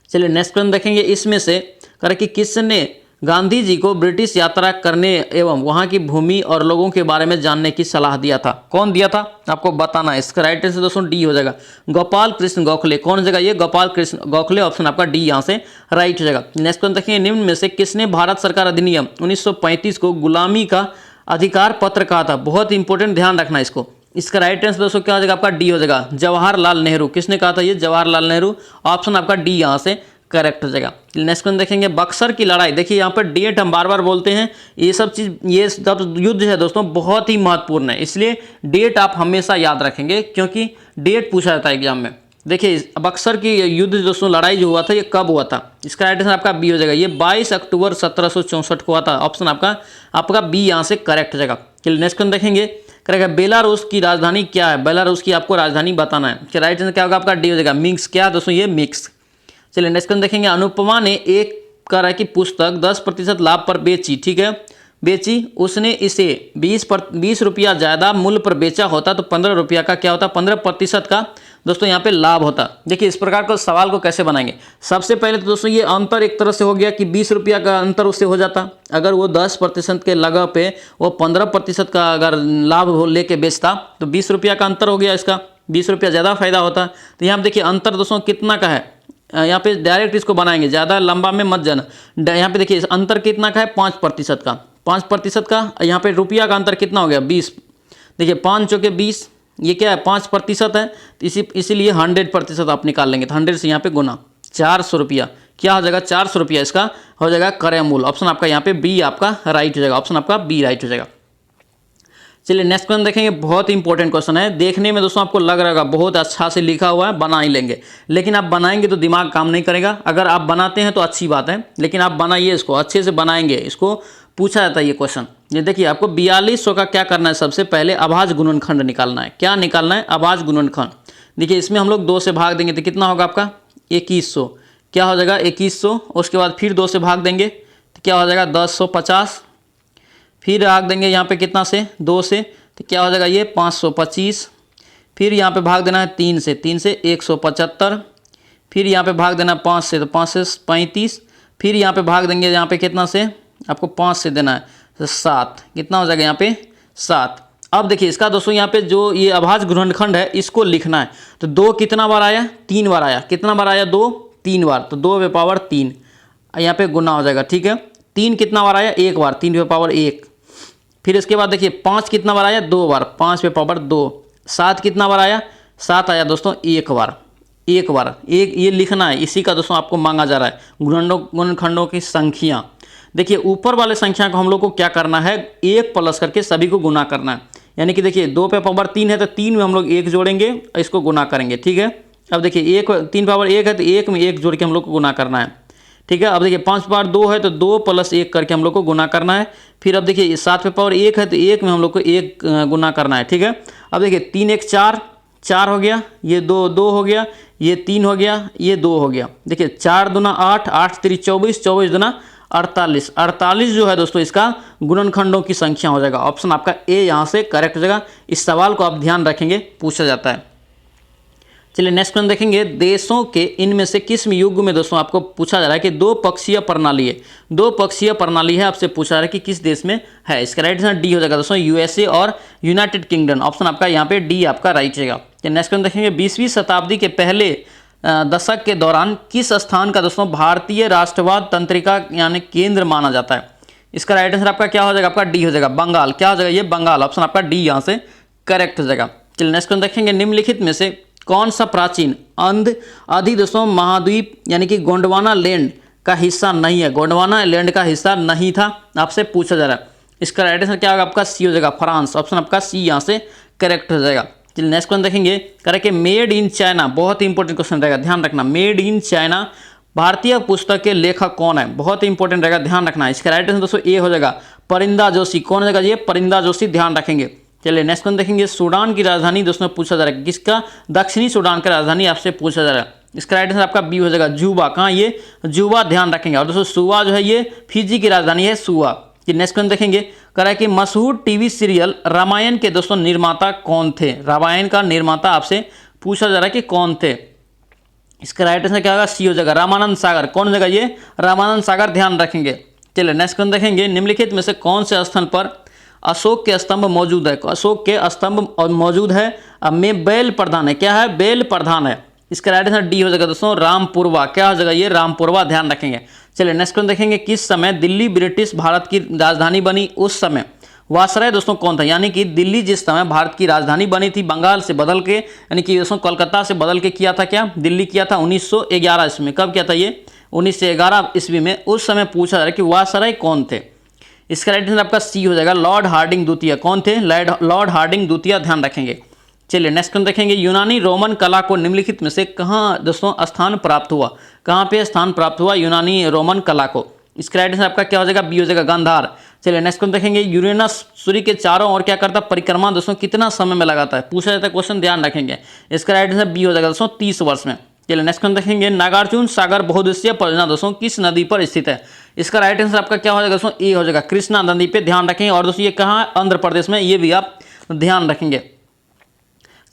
चलिए नेक्स्ट क्वेश्चन देखेंगे। इसमें से कर कि किसने गांधी जी को ब्रिटिश यात्रा करने एवं वहां की भूमि और लोगों के बारे में जानने की सलाह दिया था, कौन दिया था आपको बताना है। इसका राइट आंसर दोस्तों डी हो जाएगा, गोपाल कृष्ण गोखले। कौन जगह, ये गोपाल कृष्ण गोखले, ऑप्शन आपका डी यहाँ से राइट हो जाएगा। नेक्स्ट क्वेश्चन देखेंगे। निम्न में से किसने भारत सरकार अधिनियम 1935 को गुलामी का अधिकार पत्र कहा था, बहुत इंपॉर्टेंट, ध्यान रखना इसको। इसका राइट आंसर दोस्तों क्या हो जाएगा आपका डी हो जाएगा, जवाहरलाल नेहरू। किसने कहा था, ये जवाहरलाल नेहरू। ऑप्शन आपका डी यहाँ से करेक्ट हो जाएगा। नेक्स्ट क्वेश्चन देखेंगे। बक्सर की लड़ाई, देखिए यहाँ पर डेट हम बार बार बोलते हैं, ये सब चीज़, ये सब युद्ध है दोस्तों बहुत ही महत्वपूर्ण है, इसलिए डेट आप हमेशा याद रखेंगे क्योंकि डेट पूछा जाता है एग्जाम में। देखिए बक्सर की युद्ध दोस्तों लड़ाई जो हुआ था ये कब हुआ था, इसका राइट आंसर आपका बी हो जाएगा, ये 22 अक्टूबर 1764 को हुआ था। ऑप्शन आपका बी यहाँ से करेक्ट हो जाएगा। चलिए नेक्स्ट क्वेश्चन देखेंगे। करेगा बेलारूस की राजधानी क्या है, बेलारूस की आपको राजधानी बताना है। इसका राइट आंसर क्या होगा आपका डी हो जाएगा, मिंस्क। क्या दोस्तों, ये मिंस्क। चलिए नेक्स्ट क्वेश्चन देखेंगे। अनुपमा ने एक तरह की पुस्तक 10% लाभ पर बेची, ठीक है, बेची, उसने इसे 20 रुपया ज़्यादा मूल्य पर बेचा होता तो 15 रुपया का क्या होता, 15% का दोस्तों यहाँ पे लाभ होता। देखिए इस प्रकार का सवाल को कैसे बनाएंगे। सबसे पहले तो दोस्तों ये अंतर एक तरह से हो गया कि 20 रुपया का अंतर उससे हो जाता, अगर वो 10% के लगा पे वो 15% का अगर लाभ लेके बेचता तो 20 रुपया का अंतर हो गया, इसका 20 रुपया ज़्यादा फायदा होता। तो यहाँ पे देखिए अंतर दोस्तों कितना का है, यहाँ पे डायरेक्ट इसको बनाएंगे, ज़्यादा लंबा में मत जाना। यहाँ पे देखिए अंतर कितना का है, 5% का, 5% का। यहाँ पे रुपया का अंतर कितना हो गया, 20। देखिए 5 चौके 20, ये क्या है 5% है, तो इसीलिए 100% आप निकाल लेंगे, तो 100 से यहाँ पे गुना 400 रुपया, क्या हो जाएगा 400 रुपया इसका हो जाएगा क्रय मूल्य। ऑप्शन आपका यहाँ पे बी आपका राइट हो जाएगा, ऑप्शन आपका बी राइट हो जाएगा। चलिए नेक्स्ट क्वेश्चन देखेंगे। बहुत इंपॉर्टेंट क्वेश्चन है, देखने में दोस्तों आपको लग रहा होगा बहुत अच्छा से लिखा हुआ है, बना ही लेंगे, लेकिन आप बनाएंगे तो दिमाग काम नहीं करेगा। अगर आप बनाते हैं तो अच्छी बात है, लेकिन आप बनाइए इसको, अच्छे से बनाएंगे, इसको पूछा जाता है ये क्वेश्चन। ये देखिए आपको 4200 का क्या करना है, सबसे पहले अभाज्य गुणनखंड निकालना है। क्या निकालना है, अभाज्य गुणनखंड। देखिए इसमें हम लोग 2 से भाग देंगे तो कितना होगा आपका 2100, क्या हो जाएगा 2100। उसके बाद फिर 2 से भाग देंगे तो क्या हो जाएगा 1050, फिर भाग देंगे यहाँ पे कितना से 2 से, तो क्या हो जाएगा ये 525। फिर यहाँ पे भाग देना है 3 से 175, फिर यहाँ पे भाग देना है 5 से, तो 5 से 35, फिर यहाँ पे भाग देंगे यहाँ पे कितना से, आपको 5 से देना है तो 7, कितना हो जाएगा यहाँ पे 7। अब देखिए इसका दोस्तों यहाँ पे जो ये अभाज्य गुणनखंड है इसको लिखना है, तो 2 कितना बार आया, 3 बार आया, कितना बार आया 2 3 बार, तो 2/3 यहाँ पे गुना हो जाएगा, ठीक है। 3 कितना बार आया, 1 बार, 3/1, फिर इसके बाद देखिए 5 कितना बार आया, 2 बार, 5 पे पावर 2। 7 कितना बार आया, 7 आया दोस्तों 1 बार, 1 बार। एक ये लिखना है, इसी का दोस्तों आपको मांगा जा रहा है गुणनखंडों की संख्या। देखिए ऊपर वाले संख्या को हम लोग को क्या करना है, 1 प्लस करके सभी को गुना करना है। यानी कि देखिए 2 पे पावर 3 है तो 3 में हम लोग 1 जोड़ेंगे और इसको गुना करेंगे, ठीक है। अब देखिए 3 पावर 1 है तो 1 में 1 जोड़ के हम लोग को गुना करना है, ठीक है। अब देखिए 5 पावर 2 है तो 2 प्लस 1 करके हम लोग को गुना करना है। फिर अब देखिए 7 पे पावर 1 है तो 1 में हम लोग को 1 गुना करना है, ठीक है। अब देखिए 3 1 4, 4 हो गया, ये 2 2 हो गया, ये 3 हो गया, ये 2 हो गया। देखिए 4 दूना 8, 8 3 24, 24 दूना 48, 48 जो है दोस्तों इसका गुणनखंडों की संख्या हो जाएगा। ऑप्शन आपका ए यहाँ से करेक्ट हो जाएगा। इस सवाल को आप ध्यान रखेंगे, पूछा जाता है। चलिए नेक्स्ट क्वेश्चन देखेंगे, देशों के इनमें से किस युग में दोस्तों आपको पूछा जा रहा है कि 2 पक्षीय प्रणाली है, 2 पक्षीय प्रणाली है, आपसे पूछा जा रहा है कि किस देश में है। इसका राइट आंसर डी हो जाएगा दोस्तों, यूएसए और यूनाइटेड किंगडम। ऑप्शन आपका यहाँ पे डी आपका राइट रहेगा। नेक्स्ट क्वेश्चन देखेंगे, 20वीं शताब्दी के पहले दशक के दौरान किस स्थान का दोस्तों भारतीय राष्ट्रवाद तंत्रिका यानी केंद्र माना जाता है। इसका राइट आंसर आपका क्या हो जाएगा, आपका डी हो जाएगा, बंगाल। क्या हो जाएगा ये, बंगाल। ऑप्शन आपका डी यहाँ से करेक्ट हो जाएगा। चलिए नेक्स्ट क्वेश्चन देखेंगे, निम्नलिखित में से कौन सा प्राचीन आदि दोस्तों महाद्वीप यानी कि गोंडवाना लैंड का हिस्सा नहीं है, गोंडवाना लैंड का हिस्सा नहीं था, आपसे पूछा जा रहा है। इसका राइट आंसर क्या होगा, आपका सी हो जाएगा, फ्रांस। ऑप्शन आपका सी यहाँ से करेक्ट हो जाएगा। चलिए नेक्स्ट क्वेश्चन देखेंगे, करेक्ट मेड इन चाइना, बहुत इंपॉर्टेंट क्वेश्चन रहेगा, ध्यान रखना। मेड इन चाइना भारतीय पुस्तक के लेखक कौन है, बहुत इंपॉर्टेंट रहेगा, ध्यान रखना। इसका राइट आंसर दोस्तों ए हो जाएगा, परिंदा जोशी। कौन हो जाएगा ये, परिंदा जोशी, ध्यान रखेंगे। चलिए नेक्स्ट क्वेश्चन देखेंगे, सूडान की राजधानी दोस्तों पूछा जा रहा है, किसका, दक्षिणी सूडान की राजधानी आपसे पूछा जा रहा है। इसका राइट आंसर आपका बी हो जाएगा, जुबा। कहाँ ये, जुबा, ध्यान रखेंगे। और दोस्तों सुवा जो है ये फिजी की राजधानी है, सुवा। कि नेक्स्ट क्वेश्चन देखेंगे, करा कि मशहूर टीवी सीरियल रामायण के दोस्तों निर्माता कौन थे, रामायण का निर्माता आपसे पूछा जा रहा है कि कौन थे। इसका राइट आंसर क्या होगा, सी हो जाएगा, रामानंद सागर। कौन हो जाएगा ये, रामानंद सागर, ध्यान रखेंगे। चलिए नेक्स्ट क्वेश्चन देखेंगे, निम्नलिखित में से कौन से स्थल पर अशोक के स्तंभ मौजूद है, अशोक के स्तंभ मौजूद है में बेल प्रधान है, क्या है, बेल प्रधान है। इसका राइट आंसर डी हो जाएगा दोस्तों, रामपुरवा। क्या हो जाएगा ये, रामपुरवा, ध्यान रखेंगे। चलिए नेक्स्ट क्वेश्चन देखेंगे, किस समय दिल्ली ब्रिटिश भारत की राजधानी बनी, उस समय वायसराय दोस्तों कौन था। यानी कि दिल्ली जिस समय भारत की राजधानी बनी थी, बंगाल से बदल के यानी कि दोस्तों कोलकाता से बदल के किया था, क्या दिल्ली किया था 1911 ईस्वी में। कब किया था ये, 1911 ईस्वी में। उस समय पूछा जा रहा है कि वायसराय कौन थे। इसका राइट आंसर आपका सी हो जाएगा, लॉर्ड हार्डिंग द्वितीय। कौन थे, लॉर्ड हार्डिंग द्वितीय, ध्यान रखेंगे। चलिए नेक्स्ट क्वेश्चन देखेंगे, यूनानी रोमन कला को निम्नलिखित में से कहाँ दोस्तों स्थान प्राप्त हुआ, कहाँ पे स्थान प्राप्त हुआ यूनानी रोमन कला को। इसका राइट आंसर आपका क्या हो जाएगा, बी हो जाएगा, गांधार। चलिए नेक्स्ट क्वेश्चन देखेंगे, यूरेनस सूर्य के चारों ओर क्या करता है, परिक्रमा दोस्तों कितना समय में लगाता है, पूछा जाता है क्वेश्चन, ध्यान रखेंगे। इसका राइट आंसर बी हो जाएगा दोस्तों, 30 वर्ष में। चलिए नेक्स्ट क्वेश्चन देखेंगे, नागार्जुन सागर बहुउद्देशीय परियोजना दोस्तों किस नदी पर स्थित है। इसका राइट आंसर आपका क्या हो जाएगा दोस्तों, ए हो जाएगा, कृष्णा नदी पे, ध्यान रखेंगे। और दोस्तों ये कहाँ है, आंध्र प्रदेश में, ये भी आप ध्यान रखेंगे।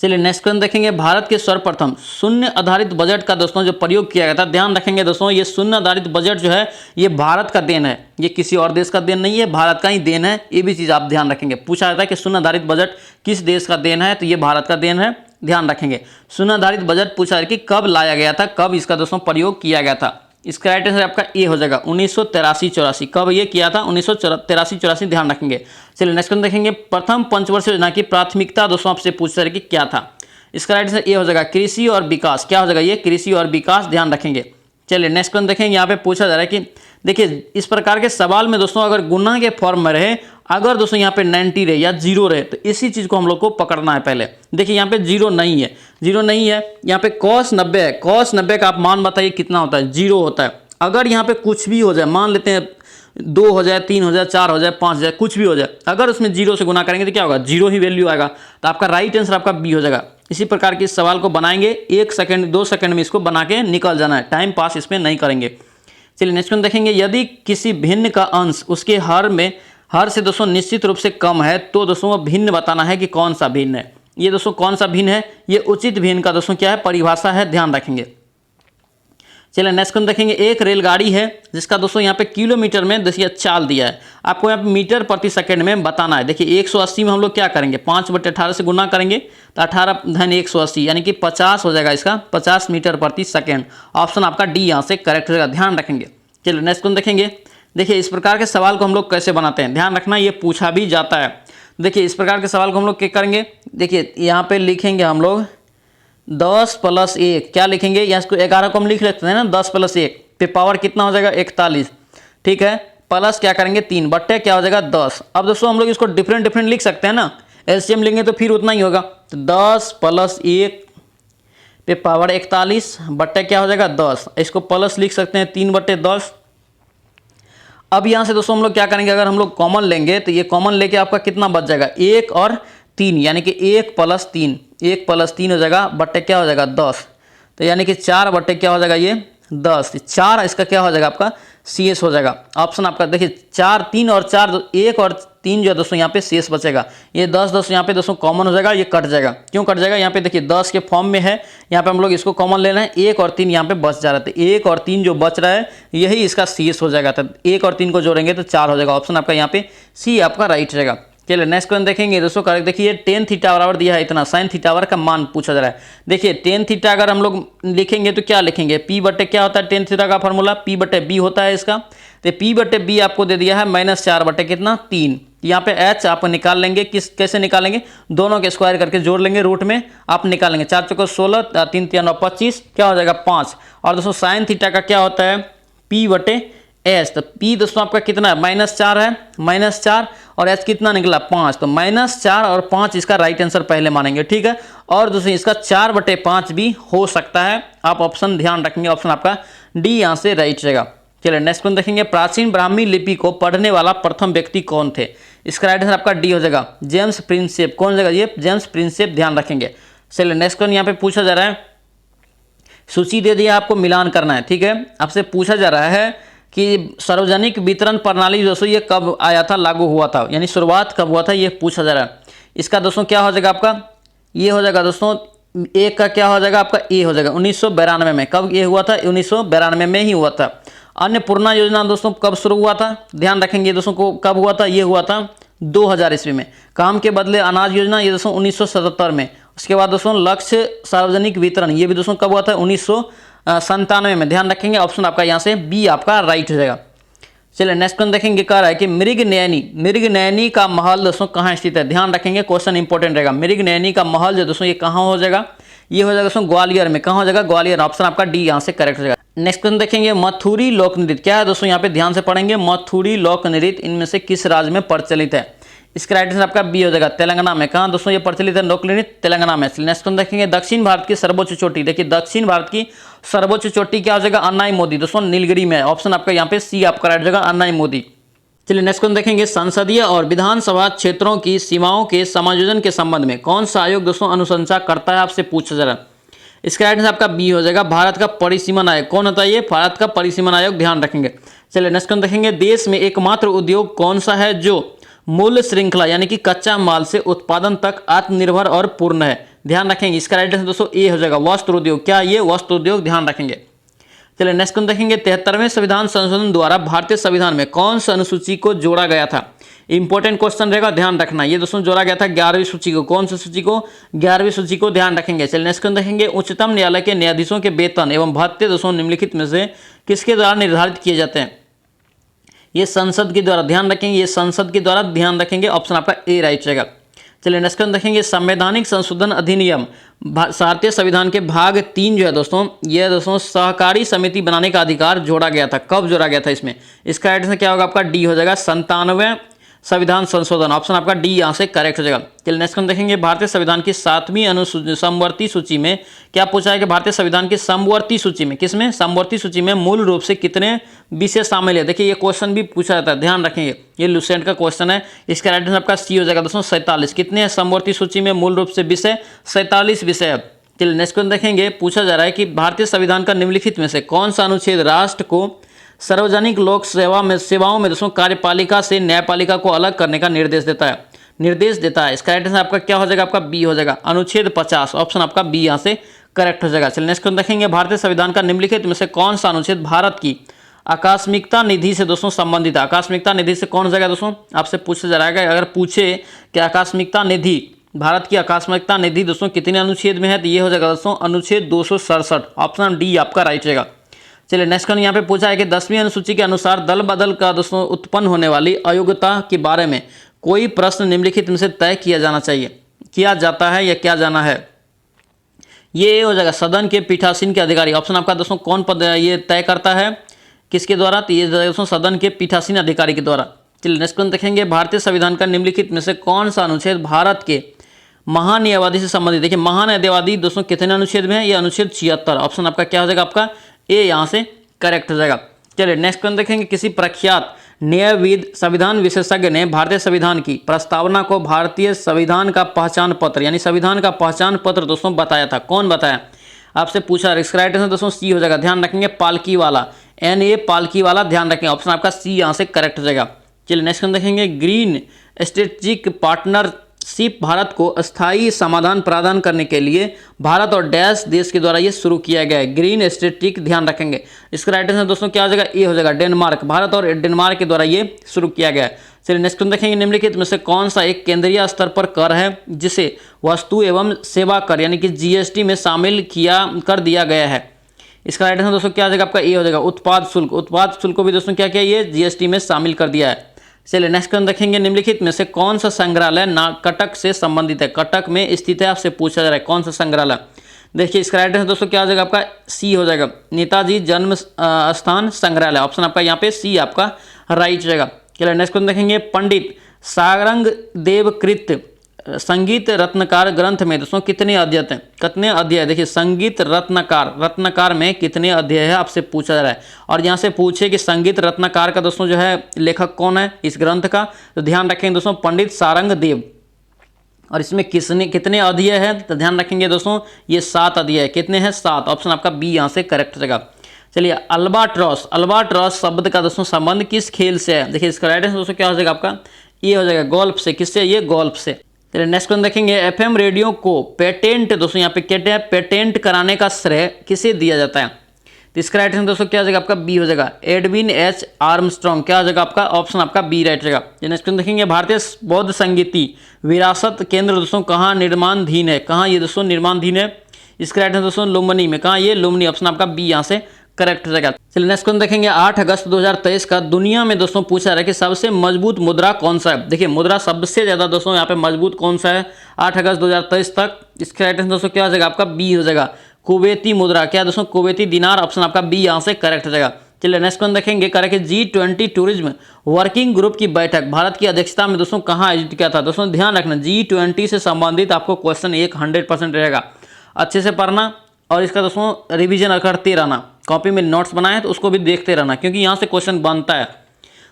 चलिए नेक्स्ट क्वेश्चन देखेंगे, भारत के सर्वप्रथम शून्य आधारित बजट का दोस्तों जो प्रयोग किया गया था, ध्यान रखेंगे दोस्तों, ये शून्य आधारित बजट जो है ये भारत का देन है, ये किसी और देश का देन नहीं है, भारत का ही देन है। ये भी चीज़ आप ध्यान रखेंगे। पूछा जाता है कि शून्य आधारित बजट किस देश का देन है, तो ये भारत का देन है, ध्यान रखेंगे। शून्य आधारित बजट पूछा है कि कब लाया गया था, कब इसका दोस्तों प्रयोग किया गया था। इसका राइट आंसर आपका ए हो जाएगा, 1983-84। कब ये किया था, 1983-84, ध्यान रखेंगे। चलिए नेक्स्ट क्वेश्चन देखेंगे, प्रथम पंचवर्षीय योजना की प्राथमिकता दोस्तों आपसे पूछ रहे कि क्या था। इसका राइट आंसर ए हो जाएगा, कृषि और विकास। क्या हो जाएगा ये, कृषि और विकास, ध्यान रखेंगे। चलिए नेक्स्ट क्वेश्चन देखेंगे, यहाँ पे पूछा जा रहा है कि देखिए इस प्रकार के सवाल में दोस्तों अगर गुना के फॉर्म में रहे, अगर दोस्तों यहाँ पे 90 रहे या 0 रहे, तो इसी चीज़ को हम लोग को पकड़ना है पहले। देखिए यहाँ पे 0 नहीं है, 0 नहीं है, यहाँ पे cos 90 है, cos 90 का आप मान बताइए कितना होता है, 0 होता है। अगर यहाँ पे कुछ भी हो जाए, मान लेते हैं 2 हो जाए, 3 हो जाए, 4 हो जाए, 5 हो जाए, कुछ भी हो जाए, अगर उसमें 0 से गुना करेंगे तो क्या होगा, 0 ही वैल्यू आएगा। तो आपका राइट आंसर आपका बी हो जाएगा। इसी प्रकार के इस सवाल को बनाएंगे, 1 सेकंड 2 सेकंड में इसको बना के निकल जाना है, टाइम पास इसमें नहीं करेंगे। चलिए नेक्स्ट क्वेश्चन देखेंगे, यदि किसी भिन्न का अंश उसके हर से दोस्तों निश्चित रूप से कम है, तो दोस्तों वो भिन्न बताना है कि कौन सा भिन्न है। ये दोस्तों कौन सा भिन्न है, ये उचित भिन्न का दोस्तों क्या है, परिभाषा है, ध्यान रखेंगे। चलिए नेक्स्ट क्वेश्चन देखेंगे, एक रेलगाड़ी है जिसका दोस्तों यहाँ पे किलोमीटर में देखिए चाल दिया है, आपको यहाँ पे मीटर प्रति सेकंड में बताना है। देखिए 180 में हम लोग क्या करेंगे, 5/18 से गुना करेंगे तो 18 धन 180 यानी कि 50 हो जाएगा, इसका 50 मीटर प्रति सेकंड। ऑप्शन आपका डी यहाँ से करेक्ट हो जाएगा, ध्यान रखेंगे। चलिए नेक्स्ट क्वेश्चन देखेंगे, देखिए इस प्रकार के सवाल को हम लोग कैसे बनाते हैं, ध्यान रखना ये पूछा भी जाता है। देखिए इस प्रकार के सवाल को हम लोग क्या करेंगे, देखिए यहाँ पे लिखेंगे हम लोग 10 + 1, क्या लिखेंगे, या इसको 11 को हम लिख लेते हैं ना, 10 + 1 पे पावर कितना हो जाएगा 41, ठीक है, प्लस क्या करेंगे 3 बट्टे क्या हो जाएगा 10। अब दोस्तों हम लोग इसको डिफरेंट लिख सकते हैं ना, एलसीएम लेंगे तो फिर उतना ही होगा, तो 10 + 1 पे पावर 41 बट्टे क्या हो जाएगा 10, इसको प्लस लिख सकते हैं 3/10। अब यहाँ से दोस्तों हम लोग क्या करेंगे, अगर हम लोग कॉमन लेंगे तो ये कॉमन लेके आपका कितना बच जाएगा 1 और 3, यानी कि 1 + 3, 1 + 3 हो जाएगा बट्टे क्या हो जाएगा 10, तो यानी कि 4 बट्टे क्या हो जाएगा ये 10, 4 इसका क्या हो जाएगा आपका CS हो जाएगा। ऑप्शन आपका देखिए 4 3 और 4 1 और 3 जो है दोस्तों यहाँ पे शेष बचेगा, ये 10 दोस्तों यहाँ पे दोस्तों कॉमन हो जाएगा, ये कट जाएगा, क्यों कट जाएगा, यहाँ पे देखिए 10 के फॉर्म में है, यहाँ पे हम लोग इसको कॉमन ले रहे हैं, 1 और 3 यहाँ पे बच जा रहा है, तो 1 और 3 जो बच रहा है यही इसका CS हो जाएगा, तो 1 और 3 को जोड़ेंगे तो 4 हो जाएगा। ऑप्शन आपका यहाँ पे सी आपका राइट रहेगा। चलिए नेक्स्ट क्वेश्चन देखेंगे दोस्तों, करेक्ट देखिए tan थीटा बराबर दिया है इतना, sin थीटा का मान पूछा जा रहा है। देखिए tan थीटा अगर हम लोग लिखेंगे तो क्या लिखेंगे, P बटे क्या होता है tan थीटा का फॉर्मूला, P बटे B होता है इसका, तो P बटे B आपको दे दिया है -4 बटे कितना 3, यहाँ पे H आप निकाल लेंगे, कैसे निकालेंगे, दोनों के स्क्वायर करके जोड़ लेंगे, रूट में आप निकालेंगे, 4 चौको 16, 3 3 9 25 क्या हो जाएगा 5। और दोस्तों sin थीटा का क्या होता है P बटे H, तो P दोस्तों आपका कितना है -4 है, -4 और H कितना निकला 5, तो -4 और 5 इसका राइट आंसर पहले मानेंगे, ठीक है। और दोस्तों इसका 4/5 भी हो सकता है, आप ऑप्शन ध्यान रखेंगे, ऑप्शन आपका डी यहाँ से राइट रहेगा। चलिए नेक्स्ट क्वेश्चन देखेंगे, प्राचीन ब्राह्मी लिपि को पढ़ने वाला प्रथम व्यक्ति कौन थे, इसका राइट आंसर आपका डी हो जाएगा जेम्स प्रिंसेप। कौन जाएगा ये जेम्स प्रिंसेप, ध्यान रखेंगे। चलिए नेक्स्ट क्वेश्चन यहाँ पे पूछा जा रहा है, सूची दे दिया आपको, मिलान करना है, ठीक है। आपसे पूछा जा रहा है कि सार्वजनिक वितरण प्रणाली दोस्तों ये कब आया था, लागू हुआ था, यानी शुरुआत कब हुआ था, ये पूछा जा रहा है। इसका दोस्तों क्या हो जाएगा आपका, ये हो जाएगा दोस्तों एक का क्या हो जाएगा आपका ए हो जाएगा 1992 में। कब ये हुआ था 1992 में ही हुआ था। अन्नपूर्णा योजना दोस्तों कब शुरू हुआ था, ध्यान रखेंगे दोस्तों को कब हुआ था, ये हुआ था 2000 ईस्वी में। काम के बदले अनाज योजना ये दोस्तों 1977 में। उसके बाद दोस्तों लक्ष्य सार्वजनिक वितरण ये भी दोस्तों कब हुआ था 1997 में, ध्यान रखेंगे। ऑप्शन आपका यहाँ से बी आपका राइट हो जाएगा। चलिए नेक्स्ट क्वेश्चन देखेंगे, कह रहा है कि मृगनयनी का महल दोस्तों कहाँ स्थित है, ध्यान रखेंगे क्वेश्चन इंपॉर्टेंट रहेगा। मृगनयनी का महल जो दोस्तों ये कहाँ हो जाएगा, ये हो जाएगा दोस्तों ग्वालियर में। कहाँ हो जाएगा ग्वालियर, ऑप्शन आपका डी यहाँ से करेक्ट हो जाएगा। नेक्स्ट क्वेश्चन देखेंगे, मथुरी लोक नृत्य क्या है दोस्तों, यहाँ पे ध्यान से पढ़ेंगे। मथुरी लोक नृत्य इनमें से किस राज्य में प्रचलित है, इसका राइट आंसर आपका बी हो जाएगा तेलंगाना में। कहाँ दोस्तों ये प्रचलित है लोक नृत्य, तेलंगाना में। नेक्स्ट क्वेश्चन देखेंगे, दक्षिण भारत की सर्वोच्च चोटी, देखिए दक्षिण भारत की सर्वोच्च चोटी क्या हो जाएगा अन्नाई मोदी दोस्तों, नीलगिरी में। ऑप्शन आपका यहाँ पे सी आपका राइट हो जाएगा अन्नाई मोदी। चलिए नेक्स्ट क्वेश्चन देखेंगे, संसदीय और विधानसभा क्षेत्रों की सीमाओं के समायोजन के संबंध में कौन सा आयोग दोस्तों अनुशंसा करता है, आपसे पूछा जा रहा है। इसका राइट आंसर आपका बी हो जाएगा भारत का परिसीमन आयोग। कौन होता है ये, भारत का परिसीमन आयोग, ध्यान रखेंगे। चलिए नेक्स्ट क्वेश्चन देखेंगे, देश में एकमात्र उद्योग कौन सा है जो मूल्य श्रृंखला यानी कि कच्चा माल से उत्पादन तक आत्मनिर्भर और पूर्ण है, ध्यान रखेंगे। इसका राइट आंसर दोस्तों ए हो जाएगा वस्त्र उद्योग। क्या ये वस्त्र उद्योग, ध्यान रखेंगे। चलिए नेक्स्ट क्वेश्चन देखेंगे, 73वें संविधान संशोधन द्वारा भारतीय संविधान में कौन सा अनुसूची को जोड़ा गया था, इंपॉर्टेंट क्वेश्चन रहेगा, ध्यान रखना। ये दोस्तों जोड़ा गया था 11वीं सूची को। कौन सी सूची को, 11वीं सूची को, ध्यान रखेंगे। चलिए नेक्स्ट क्वेश्चन देखेंगे, उच्चतम न्यायालय के न्यायाधीशों के वेतन एवं भत्ते दोस्तों निम्नलिखित में से किसके द्वारा निर्धारित किए जाते हैं, ये संसद के द्वारा, ध्यान रखेंगे, ये संसद के द्वारा, ध्यान रखेंगे। ऑप्शन आपका ए राइट रहेगा। चलिए नेक्स्ट क्वेश्चन देखेंगे, संवैधानिक संशोधन अधिनियम भारतीय संविधान के भाग 3 जो है दोस्तों, ये दोस्तों सहकारी समिति बनाने का अधिकार जोड़ा गया था। कब जोड़ा गया था इसमें, इसका राइट आंसर क्या होगा आपका डी हो जाएगा 97वें संविधान संशोधन। ऑप्शन आपका डी यहाँ से करेक्ट हो जाएगा। चलिए नेक्स्ट क्वेश्चन देखेंगे, भारतीय संविधान की 7वीं अनुसूची समवर्ती सूची में क्या पूछा है कि भारतीय संविधान की समवर्ती सूची में, किसमें, समवर्ती सूची में मूल रूप से कितने विषय शामिल है। देखिए ये क्वेश्चन भी पूछा जाता है, ध्यान रखेंगे, ये लुसेंट का क्वेश्चन है। इसका राइट आंसर आपका सी हो जाएगा दोस्तों 47। कितने हैं समवर्ती सूची में मूल रूप से विषय, 47 विषय है। चलिए नेक्स्ट क्वेश्चन देखेंगे, पूछा जा रहा है कि भारतीय संविधान का निम्नलिखित में से कौन सा अनुच्छेद राष्ट्र को सार्वजनिक लोक सेवाओं में दोस्तों कार्यपालिका से न्यायपालिका को अलग करने का निर्देश देता है। इसका राइट आंसर आपका क्या हो जाएगा, आपका बी हो जाएगा अनुच्छेद 50। ऑप्शन आपका बी यहाँ से करेक्ट हो जाएगा। चलिए नेक्स्ट क्वेश्चन देखेंगे, भारतीय संविधान का निम्नलिखित में से कौन सा अनुच्छेद भारत की आकस्मिकता निधि से दोस्तों संबंधित है। आकस्मिकता निधि से कौन हो जाएगा दोस्तों, आपसे पूछा जा रहा है। अगर पूछे कि आकस्मिकता निधि, भारत की आकस्मिकता निधि दोस्तों कितने अनुच्छेद में है, तो ये हो जाएगा दोस्तों अनुच्छेद 267। ऑप्शन डी आपका राइट रहेगा। चलिए नेक्स्ट क्वेश्चन यहाँ पे पूछा है कि 10वीं अनुसूची के अनुसार दल बदल का दोस्तों उत्पन्न होने वाली अयोग्यता के बारे में कोई प्रश्न निम्नलिखित में से तय किया जाना चाहिए, किया जाता है या क्या जाना है। ये हो जाएगा सदन के पीठासीन के अधिकारी। ऑप्शन आपका दोस्तों कौन पद ये तय करता है, किसके द्वारा, तो ये दोस्तों सदन के पीठासीन अधिकारी के द्वारा। चलिए नेक्स्ट क्वेश्चन देखेंगे, भारतीय संविधान का निम्नलिखित में से कौन सा अनुच्छेद भारत के महान्यायवादी से संबंधित। देखिए महान्यायवादी दोस्तों कितने अनुच्छेद में है, ये अनुच्छेद 76। ऑप्शन आपका क्या हो जाएगा, आपका ए यहाँ से करेक्ट हो जाएगा। चलिए नेक्स्ट क्वेश्चन देखेंगे, किसी प्रख्यात न्यायविद संविधान विशेषज्ञ ने भारतीय संविधान की प्रस्तावना को भारतीय संविधान का पहचान पत्र यानी संविधान का पहचान पत्र दोस्तों बताया था, कौन बताया, आपसे पूछा। इसका राइट आंसर दोस्तों सी हो जाएगा, ध्यान रखेंगे पालकी वाला, NA पालकी वाला, ध्यान रखेंगे। ऑप्शन आपका सी यहाँ से करेक्ट हो जाएगा। चलिए नेक्स्ट क्वेश्चन देखेंगे, ग्रीन स्ट्रेटेजिक पार्टनरशिप भारत को अस्थायी समाधान प्रदान करने के लिए भारत और डैश देश के द्वारा ये शुरू किया गया है। ग्रीन स्ट्रेटेजिक, ध्यान रखेंगे। इसका राइट आंसर दोस्तों क्या हो जाएगा, ए हो जाएगा, डेनमार्क। भारत और डेनमार्क के द्वारा ये शुरू किया गया है। चलिए नेक्स्ट क्वेश्चन देखेंगे, निम्नलिखित में से कौन सा एक केंद्रीय स्तर पर कर है जिसे वस्तु एवं सेवा कर यानी कि GST में शामिल कर दिया गया है। इसका राइट आंसर दोस्तों क्या हो जाएगा, आपका ए हो जाएगा, उत्पाद शुल्क। उत्पाद शुल्क को भी दोस्तों क्या किया, ये GST में शामिल कर दिया है। चलिए नेक्स्ट क्वेश्चन देखेंगे, निम्नलिखित में से कौन सा संग्रहालय कटक से संबंधित है, कटक में स्थित है, आपसे पूछा जा रहा है कौन सा संग्रहालय। देखिए इसका राइट आंसर दोस्तों क्या हो जाएगा, आपका सी हो जाएगा, नेताजी जन्म स्थान संग्रहालय। ऑप्शन आपका यहाँ पे सी आपका राइट हो जाएगा। चलिए नेक्स्ट क्वेश्चन देखेंगे, पंडित सारंग देवकृत संगीत रत्नकार ग्रंथ में दोस्तों कितने अध्याय हैं, कितने अध्याय। देखिए संगीत रत्नकार में कितने अध्याय है, आपसे पूछा जा रहा है। और यहाँ से पूछे कि संगीत रत्नकार का दोस्तों जो है लेखक कौन है इस ग्रंथ का, तो ध्यान रखेंगे दोस्तों पंडित सारंग देव। और इसमें कितने अध्याय है, तो ध्यान रखेंगे दोस्तों ये 7 अध्याय। कितने हैं, 7। ऑप्शन आपका बी यहाँ से करेक्ट हो जाएगा। चलिए अल्बाट्रॉस शब्द का दोस्तों संबंध किस खेल से है। देखिए इसका राइट आंसर दोस्तों क्या हो जाएगा, आपका ये हो जाएगा, गोल्फ से। किससे, ये गोल्फ से। चलिए नेक्स्ट क्वेश्चन देखेंगे, FM रेडियो को पेटेंट दोस्तों यहाँ पे कहते हैं, पेटेंट कराने का श्रेय किसे दिया जाता है। तो इसका राइट आंसर दोस्तों क्या हो जाएगा, आपका बी हो जाएगा, एडविन H आर्मस्ट्रॉन्ग। क्या हो जाएगा आपका, ऑप्शन आपका बी राइट हो जाएगा। नेक्स्ट क्वेश्चन देखेंगे, भारतीय बौद्ध संगीति विरासत केंद्र दोस्तों कहाँ निर्माणाधीन है, कहाँ ये दोस्तों निर्माणाधीन है। इसका राइट आंसर दोस्तों लुम्बिनी में। कहाँ, ये लुम्बिनी। ऑप्शन आपका बी यहाँ से करेक्ट हो जाएगा। चलिए नेक्स्ट क्वेश्चन देखेंगे, 8 अगस्त 2023 का दुनिया में दोस्तों पूछा रहा है कि सबसे मजबूत मुद्रा कौन सा है। देखिए मुद्रा सबसे ज़्यादा दोस्तों यहाँ पे मजबूत कौन सा है 8 अगस्त 2023 तक। इसका राइट आंसर दोस्तों क्या हो जाएगा, आपका बी हो जाएगा, कुवैती मुद्रा। क्या दोस्तों, कुवैती दिनार। ऑप्शन आपका बी यहाँ से करेक्ट हो जाएगा। चलिए नेक्स्ट क्वेश्चन देखेंगे, correct G20 tourism working group की बैठक भारत की अध्यक्षता में दोस्तों कहाँ आयोजित किया था। दोस्तों ध्यान रखना, G20 से संबंधित आपको क्वेश्चन 100% रहेगा, अच्छे से पढ़ना और इसका दोस्तों रिवीजन करते रहना। कॉपी में नोट्स बनाए तो उसको भी देखते रहना क्योंकि यहाँ से क्वेश्चन बनता है।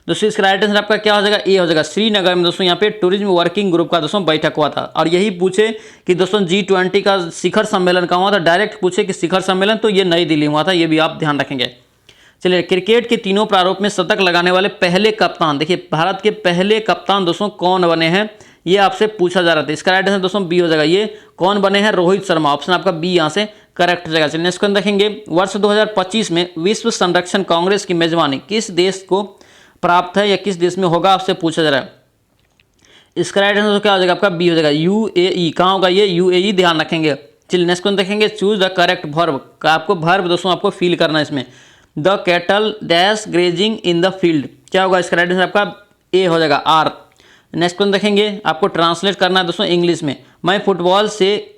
दोस्तों इसका राइट आंसर आपका क्या हो जाएगा, ए हो जाएगा। श्रीनगर में दोस्तों यहाँ पे टूरिज्म वर्किंग ग्रुप का दोस्तों बैठक हुआ था। और यही पूछे कि दोस्तों G20 का शिखर सम्मेलन कहाँ हुआ था, डायरेक्ट पूछे कि शिखर सम्मेलन, तो ये नई दिल्ली में हुआ था, ये भी आप ध्यान रखेंगे। चलिए क्रिकेट के तीनों प्रारूप में शतक लगाने वाले पहले कप्तान, देखिए भारत के पहले कप्तान दोस्तों कौन बने हैं, ये आपसे पूछा जा रहा था। इसका राइट आंसर दोस्तों बी हो जाएगा, ये कौन बने हैं, रोहित शर्मा। ऑप्शन आपका बी यहाँ से करेक्ट हो जाएगा। चलिए नेक्स्ट क्वेश्चन देखेंगे, वर्ष 2025 में विश्व संरक्षण कांग्रेस की मेजबानी किस देश को प्राप्त है या किस देश में होगा, आपसे पूछा जा रहा है। इसका राइट आंसर क्या हो जाएगा, आपका बी हो जाएगा, UAE। कहाँ होगा ये, UAE, ध्यान रखेंगे। चलिए नेक्स्ट क्वेश्चन देखेंगे, चूज द करेक्ट वर्ब। आपको वर्ब दोस्तों आपको फील करना है इसमें। The cattle dash grazing in the field, क्या होगा, इसका राइट आंसर आपका ए हो जाएगा, R। नेक्स्ट क्वेश्चन देखेंगे, आपको ट्रांसलेट करना है दोस्तों इंग्लिश में। मैं फुटबॉल से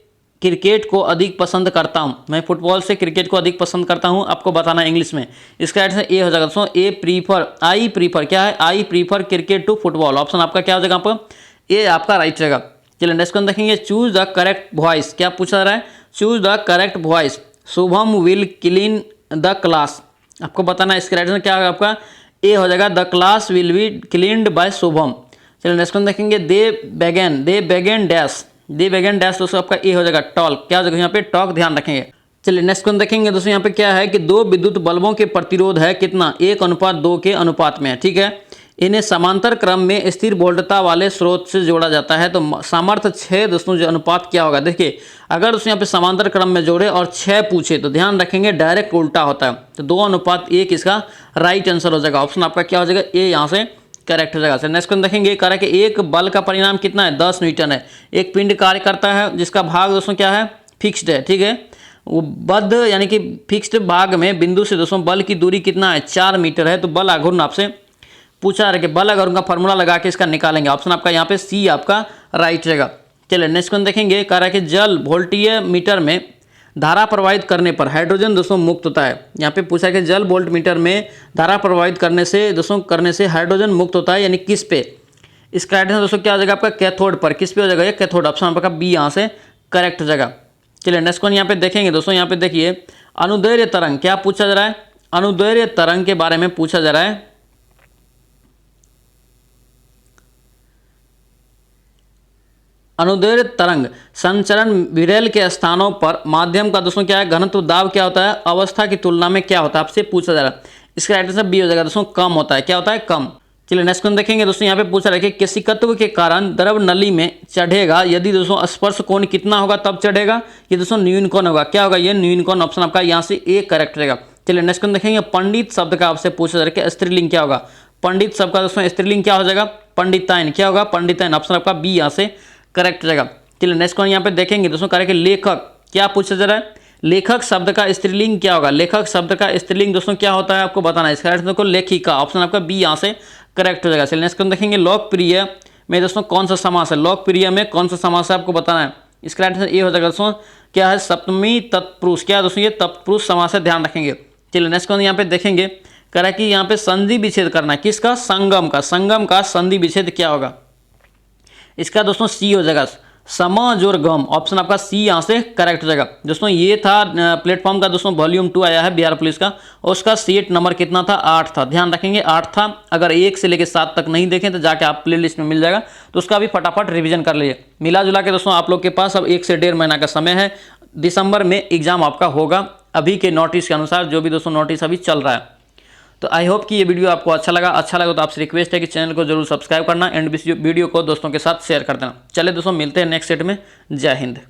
क्रिकेट को अधिक पसंद करता हूं, मैं फुटबॉल से क्रिकेट को अधिक पसंद करता हूं, आपको बताना है इंग्लिश में। इसका आंसर ए हो जाएगा दोस्तों, आई प्रीफर, क्या है, I prefer cricket to football. Option आपका क्या हो जाएगा, आपका ए आपका राइट रहेगा। चलिए नेक्स्ट क्वेश्चन देखेंगे, चूज द करेक्ट वॉइस, क्या पूछा जा रहा है, choose the correct voice. Shubham will clean the class, आपको बताना है। इसका राइट आंसर क्या होगा, आपका ए हो जाएगा, the class will be cleaned by Shubham. चलिए नेक्स्ट क्वेश्चन देखेंगे, दे बेगन डैश दोस्तों आपका ए हो जाएगा, टॉक। क्या हो जाएगा यहाँ पे, टॉक, ध्यान रखेंगे। चलिए नेक्स्ट क्वेश्चन देखेंगे दोस्तों, यहाँ पे क्या है कि 2 विद्युत बल्बों के प्रतिरोध है कितना, 1:2 के अनुपात में है, ठीक है। इन्हें समांतर क्रम में स्थिर वोल्टता वाले स्रोत से जोड़ा जाता है, तो सामर्थ्य 6 दोस्तों जो अनुपात क्या होगा। देखिए अगर दोस्तों यहाँ पे समांतर क्रम में जोड़े और 6 पूछे तो ध्यान रखेंगे डायरेक्ट उल्टा होता है, तो 2:1 इसका राइट आंसर हो जाएगा। ऑप्शन आपका क्या हो जाएगा, ए यहाँ से करेक्ट हो जाएगा। सर नेक्स्ट क्वेश्चन देखेंगे, कह रहा है कि एक बल का परिणाम कितना है, 10 न्यूटन है। एक पिंड कार्य करता है जिसका भाग दोस्तों क्या है, फिक्स्ड है, ठीक है। वो बद्ध यानी कि फिक्स्ड भाग में बिंदु से दोस्तों बल की दूरी कितना है, 4 मीटर है। तो बल आघूर्ण आपसे पूछा है कि बल आघूर्ण का फॉर्मूला लगा के इसका निकालेंगे। ऑप्शन आपका यहाँ पे सी आपका राइट रहेगा। चलिए नेक्स्ट क्वेश्चन देखेंगे। कह रहा है कि जल वोल्टीय मीटर में धारा प्रवाहित करने पर हाइड्रोजन दोस्तों मुक्त होता है। यहाँ पे पूछा है कि जल वोल्ट मीटर में धारा प्रवाहित करने से हाइड्रोजन मुक्त होता है, यानी किस पे। इसका आंसर दोस्तों क्या हो जाएगा आपका, कैथोड पर। किस पे हो जाएगा ये, कैथोड। ऑप्शन आपका बी यहाँ से करेक्ट हो जाएगा। चलिए नेक्स्ट क्वेश्चन यहाँ पे देखेंगे दोस्तों। यहाँ पे देखिए अनुदैर्घ्य तरंग क्या पूछा जा रहा है, अनुदैर्घ्य तरंग के बारे में पूछा जा रहा है। अनुदैर्घ्य तरंग संचरण विरल के स्थानों पर माध्यम का दोस्तों क्या है, घनत्व दाब क्या होता है, अवस्था की तुलना में क्या होता है, आपसे पूछा जा रहा है। इसका राइट आंसर बी हो जाएगा दोस्तों, कम होता है। क्या होता है, कम। चलिए नेक्स्ट क्वेश्चन देखेंगे दोस्तों। यहाँ पे पूछा रहा है कि केशिकत्व के कारण द्रव नली में चढ़ेगा यदि दोस्तों स्पर्श कोण कितना होगा तब चढ़ेगा, ये दोस्तों न्यून कोण होगा। क्या होगा, ये न्यून कोण। ऑप्शन आपका यहाँ से ए करेक्ट रहेगा। चलिए नेक्स्ट क्वेश्चन देखेंगे। पंडित शब्द का आपसे पूछा जा रहा है कि स्त्रीलिंग क्या होगा। पंडित शब्द का दोस्तों स्त्रीलिंग क्या हो जाएगा, पंडिताइन। क्या होगा, पंडिताइन। ऑप्शन आपका बी यहाँ से करेक्ट रहेगा। चलिए नेक्स्ट क्वेश्चन यहाँ पे देखेंगे दोस्तों। कह रहे हैं कि लेखक क्या पूछा जा रहा है, लेखक शब्द का स्त्रीलिंग क्या होगा। लेखक शब्द का स्त्रीलिंग दोस्तों क्या होता है आपको बताना है। इसका आंसर देखो लेखिका। ऑप्शन आपका बी यहाँ से करेक्ट हो जाएगा। चलिए नेक्स्ट क्वेश्चन देखेंगे। लोकप्रिय में दोस्तों कौन सा समास है, लोकप्रिय में कौन सा समास है आपको बताना है। इसका आंसर ये हो जाएगा दोस्तों, क्या है, सप्तमी तत्पुरुष। क्या है दोस्तों, ये तत्पुरुष समास है, ध्यान रखेंगे। चलिए नेक्स्ट क्वेश्चन यहाँ पे देखेंगे। कह रहा है कि यहाँ पे संधि विच्छेद करना है, किसका, संगम का। संगम का संधि विच्छेद क्या होगा। इसका दोस्तों सी हो जाएगा, समज और गम। ऑप्शन आपका सी यहाँ से करेक्ट हो जाएगा। दोस्तों ये था प्लेटफॉर्म का दोस्तों वॉल्यूम 2 आया है बिहार पुलिस का, और उसका सीट नंबर कितना था, 8 था। ध्यान रखेंगे 8 था। अगर 1 से लेकर 7 तक नहीं देखें तो जाके आप प्ले लिस्ट में मिल जाएगा, तो उसका भी फटाफट रिविजन कर लीजिए। मिला जुला के दोस्तों आप लोग के पास अब 1 से 1.5 महीना का समय है। दिसंबर में एग्जाम आपका होगा, अभी के नोटिस के अनुसार, जो भी दोस्तों नोटिस अभी चल रहा है। तो आई होप कि ये वीडियो आपको अच्छा लगा तो आपसे रिक्वेस्ट है कि चैनल को जरूर सब्सक्राइब करना एंड वीडियो को दोस्तों के साथ शेयर कर देना। चलिए दोस्तों मिलते हैं नेक्स्ट सेट में। जय हिंद।